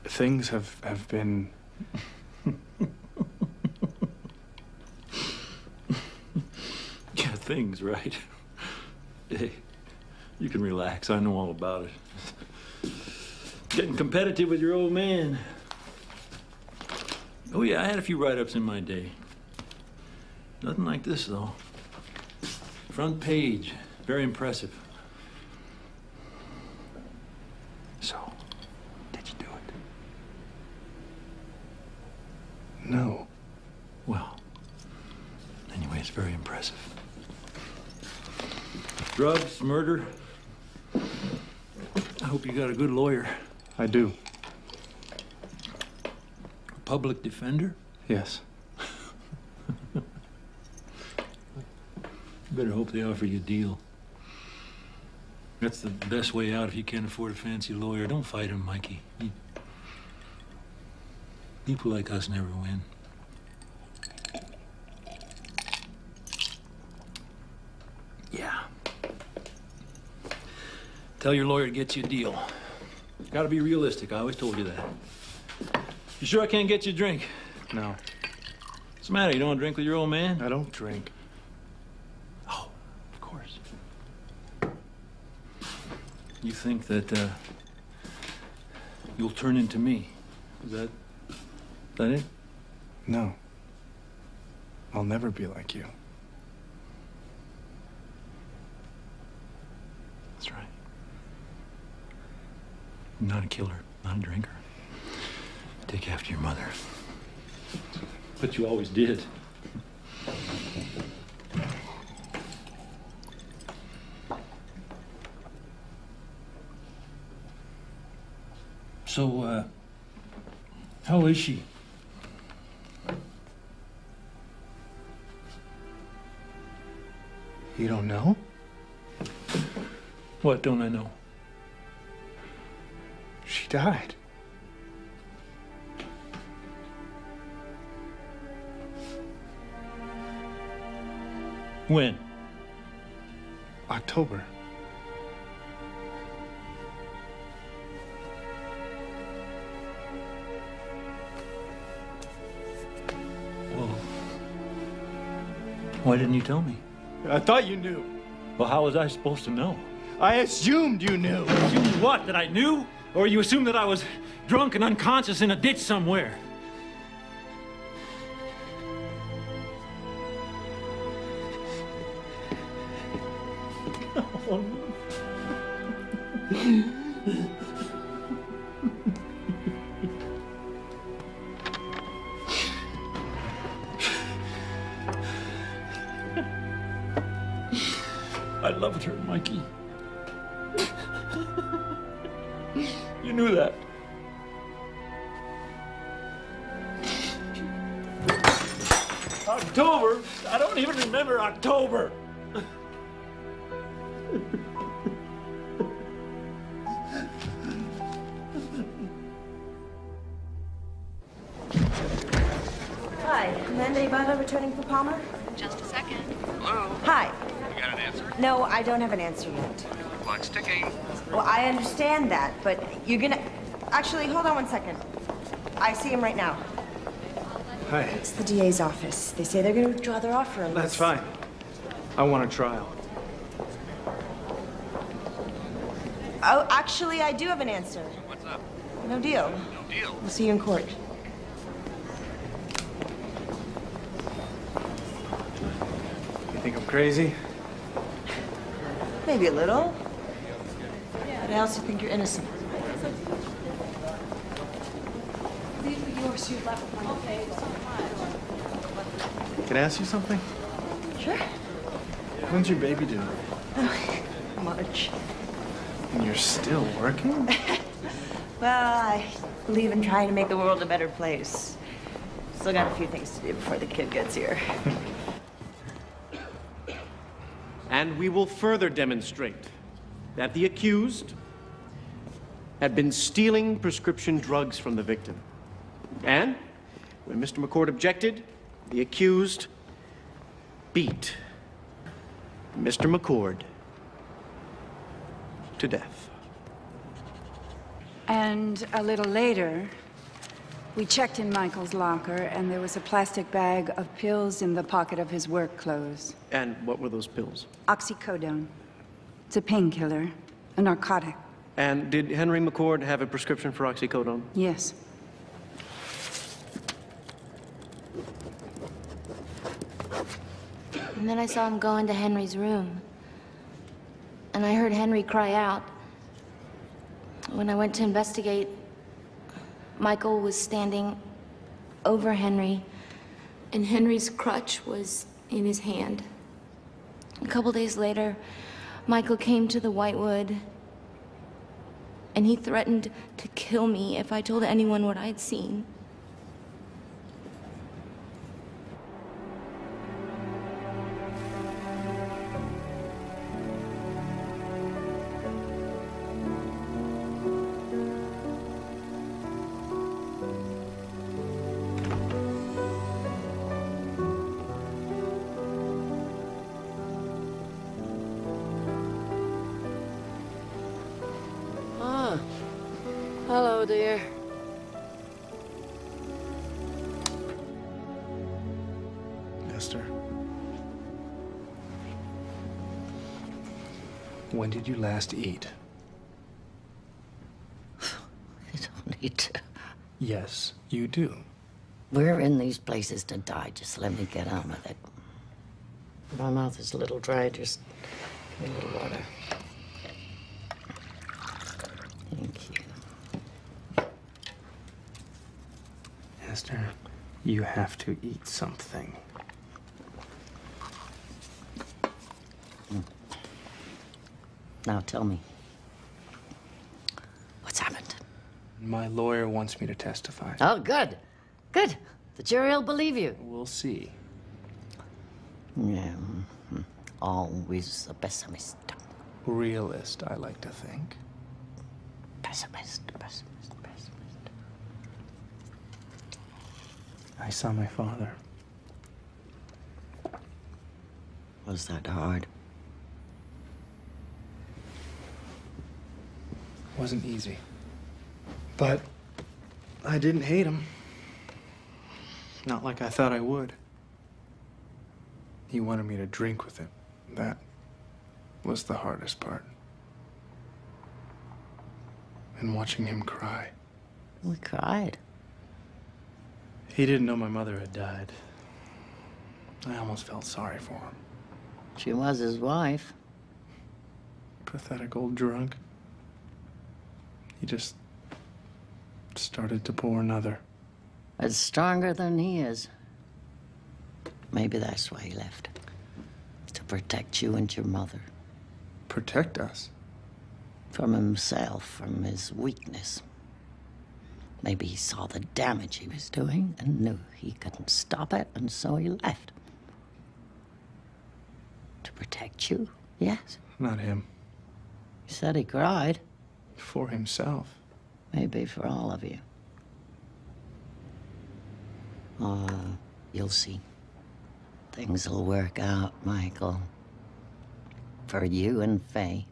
E: Things have been...
V: Yeah, things, right? Hey, you can relax. I know all about it. Getting competitive with your old man. Oh, yeah, I had a few write-ups in my day. Nothing like this, though. Front page. Very impressive. So, did you do it?
E: No.
V: Well, anyway, it's very impressive. Drugs, murder. I hope you got a good lawyer.
E: I do.
V: A public defender?
E: Yes.
V: Better hope they offer you a deal. That's the best way out if you can't afford a fancy lawyer. Don't fight him, Mikey. People like us never win. Yeah. Tell your lawyer to get you a deal. Gotta be realistic. I always told you that. You sure I can't get you a drink?
E: No.
V: What's the matter? You don't want to drink with your old man?
E: I don't drink.
V: Oh, of course. You think that, you'll turn into me? Is that it?
E: No. I'll never be like you.
V: That's right. I'm not a killer, not a drinker. Take after your mother. But you always did. So, How is she?
E: You don't know?
V: What don't I know?
E: She died.
V: When?
E: October.
V: Well, why didn't you tell me?
E: I thought you knew.
V: Well, how was I supposed to know?
E: I assumed you knew.
V: Assumed what? That I knew? Or you assumed that I was drunk and unconscious in a ditch somewhere? I loved her, Mikey. You knew that. October? I don't even remember October.
H: Hi, Amanda Ibarra returning for Palmer?
B: Just a second.
Q: Hello?
H: Hi.
Q: You got an answer?
H: No, I don't have an answer yet.
Q: Clock's ticking.
H: Well, I understand that, but you're gonna... Actually, hold on one second. I see him right now.
E: Hi.
H: It's the DA's office. They say they're gonna withdraw their offer.
E: That's fine. I want a trial.
H: Oh, actually, I do have an answer.
Q: What's up?
H: No deal.
Q: No deal.
H: We'll see you in court.
E: You think I'm crazy?
H: Maybe a little. But I also think you're innocent.
E: Can I ask you something?
H: Sure.
E: When's your baby due?
H: March.
E: And you're still working?
H: Well, I believe in trying to make the world a better place. Still got a few things to do before the kid gets here.
M: And we will further demonstrate that the accused had been stealing prescription drugs from the victim. And when Mr. McCord objected, the accused beat Mr. McCord to death.
F: And a little later, we checked in Michael's locker, and there was a plastic bag of pills in the pocket of his work clothes.
M: And what were those pills?
F: Oxycodone. It's a painkiller, a narcotic.
M: And did Henry McCord have a prescription for oxycodone?
F: Yes.
A: And then I saw him go into Henry's room. And I heard Henry cry out. When I went to investigate, Michael was standing over Henry, and Henry's crutch was in his hand. A couple days later, Michael came to the Whitewood, and he threatened to kill me if I told anyone what I'd seen.
G: Hello, dear.
E: Esther. When did you last eat?
G: You don't need to.
E: Yes, you do.
G: We're in these places to die. Just let me get on with it. My mouth is a little dry. Just give me a little water. Thank you.
E: Esther, you have to eat something.
G: Now tell me, what's happened?
E: My lawyer wants me to testify.
G: Oh, good. Good. The jury will believe you.
E: We'll see.
G: Yeah. Always a pessimist.
E: Realist, I like to think.
G: Pessimist.
E: I saw my father.
G: Was that hard?
E: Wasn't easy. But I didn't hate him. Not like I thought I would. He wanted me to drink with him. That was the hardest part. And watching him cry.
G: We cried.
E: He didn't know my mother had died. I almost felt sorry for him.
G: She was his wife.
E: Pathetic old drunk. He just started to pour another.
G: It's stronger than he is. Maybe that's why he left. To protect you and your mother.
E: Protect us?
G: From himself, from his weakness. Maybe he saw the damage he was doing and knew he couldn't stop it, and so he left. To protect you, yes.
E: Not him.
G: He said he cried.
E: For himself.
G: Maybe for all of you. Oh, you'll see. Things will work out, Michael. For you and Faye.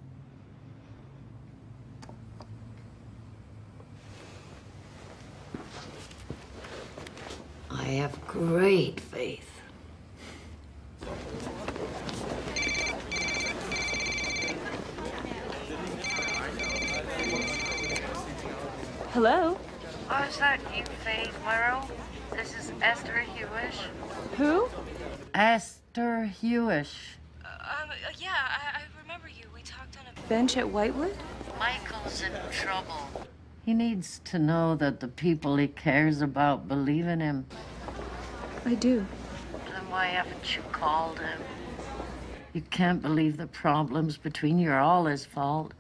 G: I have great faith.
O: Hello?
D: Oh, is that you, Faye Morrow? This is Esther Hewish.
O: Who?
G: Esther Hewish.
D: Yeah, I remember you. We talked on a
O: Bench at Whitewood?
G: Michael's in trouble. He needs to know that the people he cares about believe in him.
O: I do.
G: Then why haven't you called him? You can't believe the problems between you are all his fault.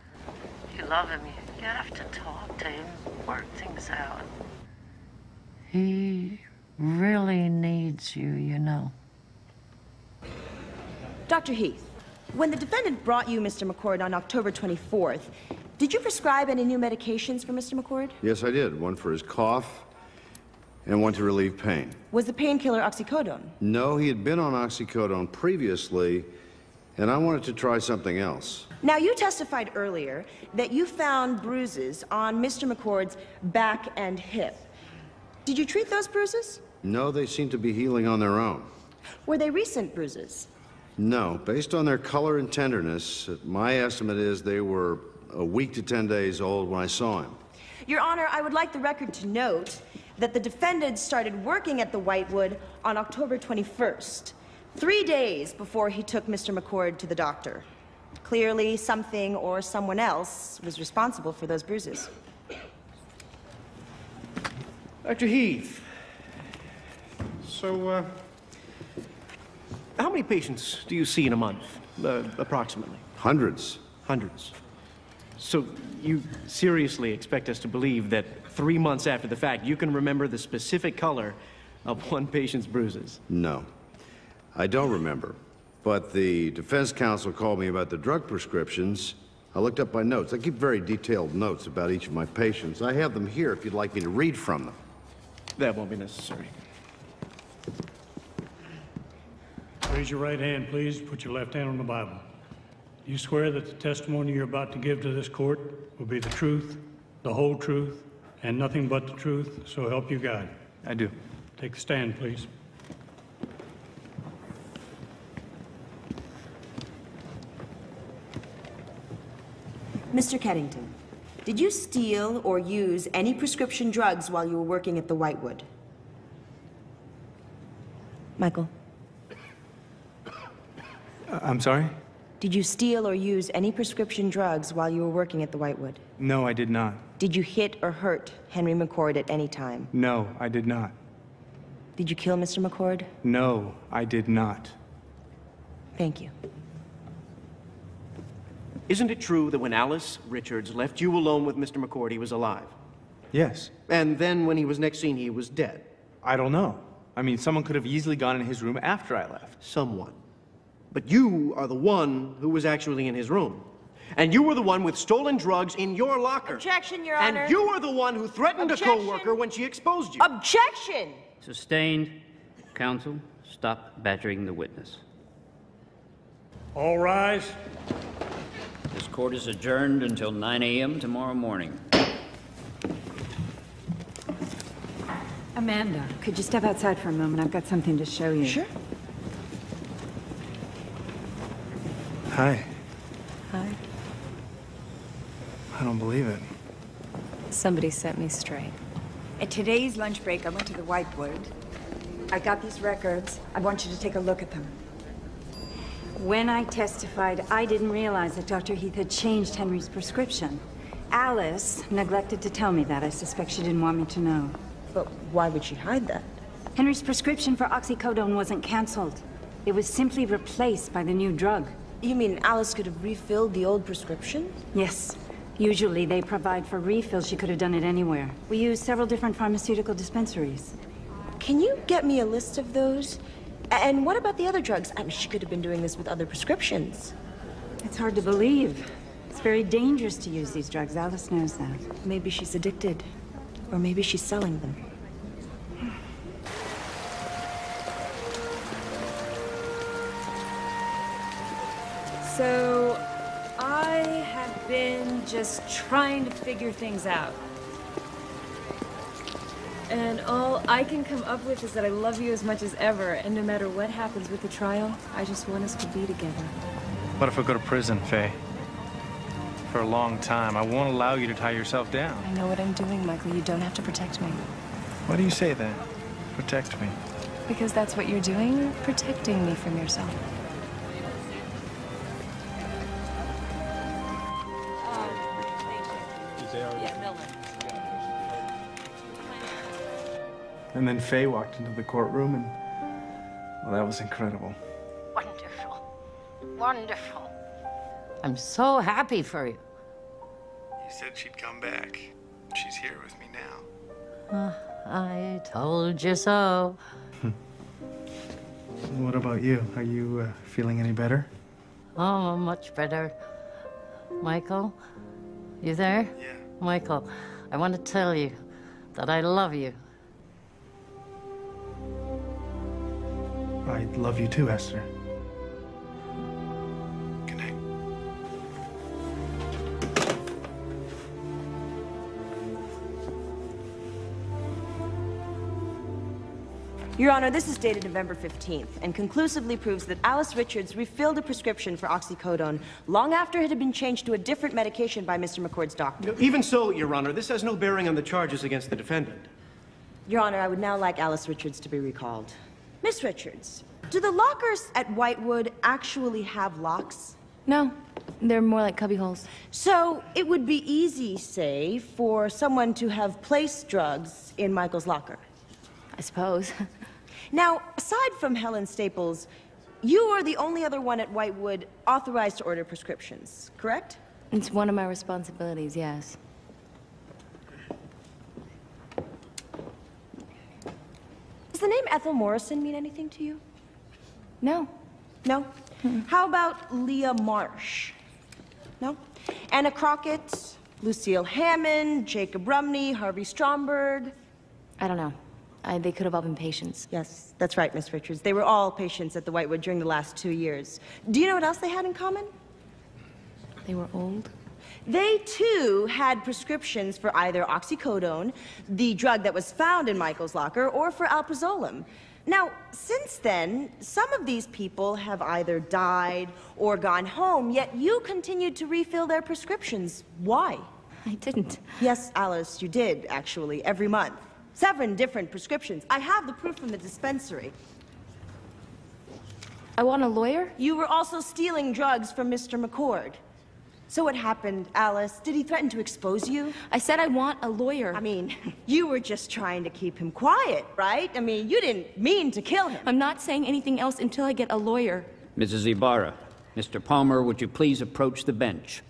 G: You love him. You have to talk to him, work things out. He really needs you, you know.
H: Dr. Heath, when the defendant brought you Mr. McCord on October 24th, did you prescribe any new medications for Mr. McCord?
C: Yes, I did. One for his cough and one to relieve pain.
H: Was the painkiller oxycodone?
C: No, he had been on oxycodone previously, and I wanted to try something else.
H: Now, you testified earlier that you found bruises on Mr. McCord's back and hip. Did you treat those bruises?
C: No, they seem to be healing on their own.
H: Were they recent bruises?
C: No, based on their color and tenderness, my estimate is they were a week to 10 days old when I saw him.
H: Your Honor, I would like the record to note that the defendant started working at the Whitewood on October 21st, 3 days before he took Mr. McCord to the doctor. Clearly, something or someone else was responsible for those bruises.
M: Dr. Heath, so, how many patients do you see in a month, approximately?
C: Hundreds.
M: Hundreds. So you seriously expect us to believe that 3 months after the fact, you can remember the specific color of one patient's bruises?
C: No, I don't remember. But the defense counsel called me about the drug prescriptions. I looked up my notes. I keep very detailed notes about each of my patients. I have them here if you'd like me to read from them.
M: That won't be necessary.
P: Raise your right hand, please. Put your left hand on the Bible. You swear that the testimony you're about to give to this court will be the truth, the whole truth, and nothing but the truth, so help you God.
E: I do.
P: Take the stand, please.
H: Mr. Keddington, did you steal or use any prescription drugs while you were working at the Whitewood? Michael?
E: I'm sorry?
H: Did you steal or use any prescription drugs while you were working at the Whitewood?
E: No, I did not.
H: Did you hit or hurt Henry McCord at any time?
E: No, I did not.
H: Did you kill Mr. McCord?
E: No, I did not.
H: Thank you.
M: Isn't it true that when Alice Richards left you alone with Mr. McCord, he was alive?
E: Yes.
M: And then when he was next seen, he was dead.
E: I don't know. I mean, someone could have easily gone in his room after I left.
M: Someone. But you are the one who was actually in his room. And you were the one with stolen drugs in your locker.
H: Objection, Your Honor.
M: And you were the one who threatened
H: Objection.
M: a co-worker when she exposed you.
H: Objection!
R: Sustained. Counsel, stop badgering the witness.
P: All rise.
R: This court is adjourned until 9 a.m. tomorrow morning.
F: Amanda, could you step outside for a moment? I've got something to show you.
H: Sure.
E: Hi.
D: Hi.
E: I don't believe it.
D: Somebody set me straight.
F: At today's lunch break, I went to the Whitewood. I got these records. I want you to take a look at them. When I testified, I didn't realize that Dr. Heath had changed Henry's prescription. Alice neglected to tell me that. I suspect she didn't want me to know.
H: But why would she hide that?
F: Henry's prescription for oxycodone wasn't canceled. It was simply replaced by the new drug.
H: You mean Alice could have refilled the old prescription?
F: Yes. Usually they provide for refills. She could have done it anywhere. We use several different pharmaceutical dispensaries.
H: Can you get me a list of those? And what about the other drugs? I mean, she could have been doing this with other prescriptions.
F: It's hard to believe. It's very dangerous to use these drugs. Alice knows that.
H: Maybe she's addicted. Or maybe she's selling them.
O: So, I have been just trying to figure things out. And all I can come up with is that I love you as much as ever, and no matter what happens with the trial, I just want us to be together.
E: What if I go to prison, Faye? For a long time. I won't allow you to tie yourself down.
D: I know what I'm doing, Michael. You don't have to protect me.
E: Why do you say that? Protect me.
D: Because that's what you're doing. You're protecting me from yourself.
E: And then Faye walked into the courtroom and, well, that was incredible.
G: Wonderful. Wonderful. I'm so happy for you.
E: You said she'd come back. She's here with me now.
G: I told you so.
E: What about you? Are you feeling any better?
G: Oh, much better. Michael, you there?
E: Yeah.
G: Michael, I want to tell you that I love you.
E: I love you too, Esther. Good night.
H: Your Honor, this is dated November 15th and conclusively proves that Alice Richards refilled a prescription for oxycodone long after it had been changed to a different medication by Mr. McCord's doctor.
M: Even so, Your Honor, this has no bearing on the charges against the defendant.
H: Your Honor, I would now like Alice Richards to be recalled. Miss Richards, do the lockers at Whitewood actually have locks?
A: No, they're more like cubby holes.
H: So it would be easy, say, for someone to have placed drugs in Michael's locker?
A: I suppose.
H: Now, aside from Helen Staples, you are the only other one at Whitewood authorized to order prescriptions, correct?
A: It's one of my responsibilities, yes.
H: Does the name Ethel Morrison mean anything to you?
A: No.
H: No? How about Leah Marsh? No? Anna Crockett, Lucille Hammond, Jacob Rumney, Harvey Stromberg?
A: I don't know. They could have all been patients.
H: Yes, that's right, Miss Richards. They were all patients at the Whitewood during the last 2 years. Do you know what else they had in common?
A: They were old?
H: They, too, had prescriptions for either oxycodone, the drug that was found in Michael's locker, or for alprazolam. Now, since then, some of these people have either died or gone home, yet you continued to refill their prescriptions. Why?
A: I didn't.
H: Yes, Alice, you did, actually, every month. 7 different prescriptions. I have the proof from the dispensary.
A: I want a lawyer?
H: You were also stealing drugs from Mr. McCord. So what happened, Alice? Did he threaten to expose you?
A: I said I want a lawyer.
H: I mean, you were just trying to keep him quiet, right? I mean, you didn't mean to kill him.
A: I'm not saying anything else until I get a lawyer.
R: Mrs. Ibarra, Mr. Palmer, would you please approach the bench?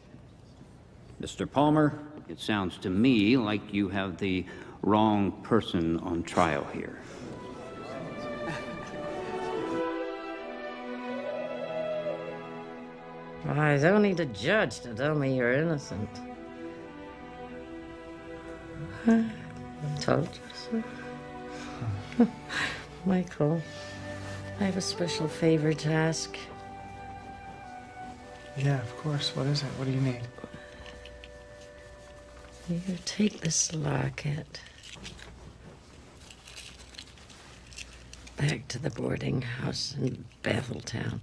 R: Mr. Palmer, It sounds to me like you have the wrong person on trial here.
G: I don't need a judge to tell me you're innocent. I told you so. Michael, I have a special favor to ask.
E: Yeah, of course. What is it? What do you need?
G: You take this locket back to the boarding house in Betheltown.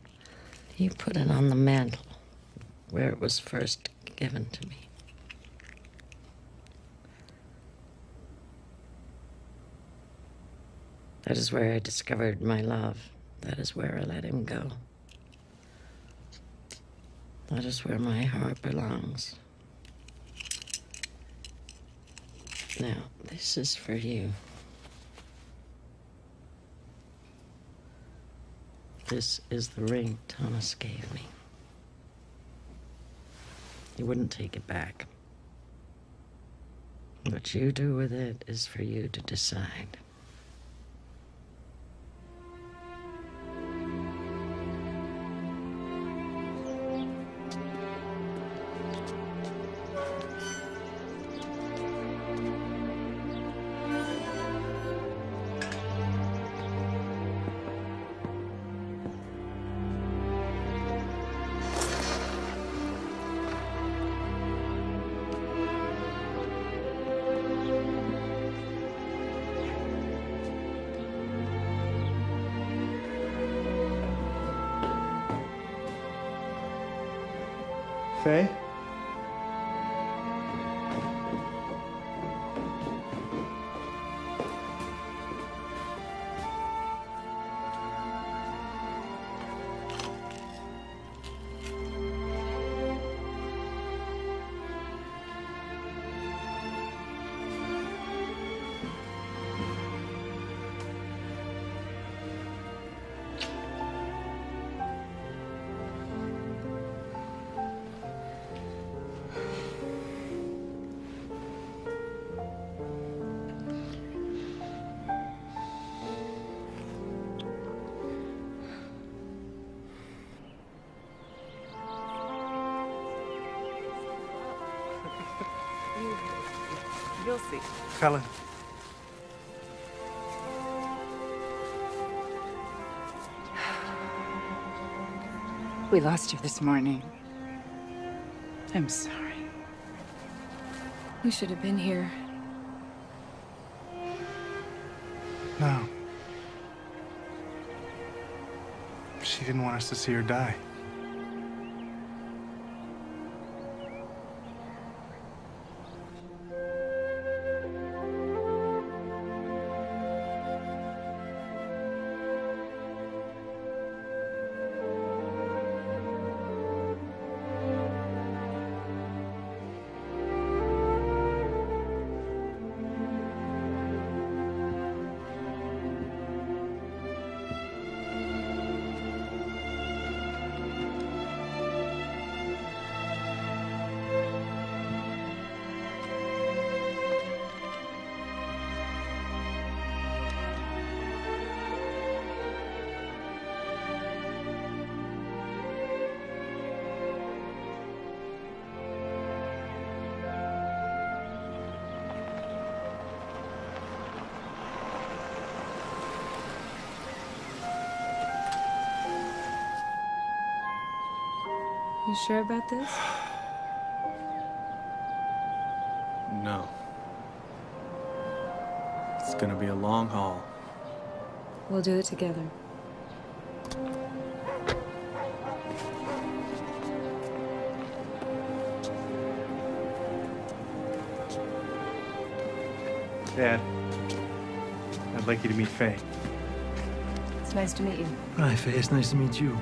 G: You put it on the mantel where it was first given to me. That is where I discovered my love. That is where I let him go. That is where my heart belongs. Now, this is for you. This is the ring Thomas gave me. He wouldn't take it back. What you do with it is for you to decide.
E: Faye?
W: You'll see.
E: Helen.
F: We lost you this morning. I'm sorry.
D: You should have been here.
E: No. She didn't want us to see her die.
D: You sure about this?
E: No. It's gonna be a long haul.
D: We'll do it together.
E: Dad, I'd like you to meet Faye.
D: It's nice to meet you.
V: Hi, Faye. It's nice to meet you.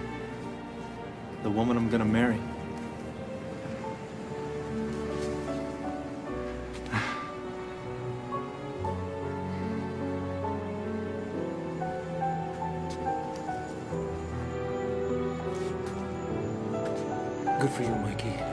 E: The woman I'm gonna marry.
V: Good for you, Mikey.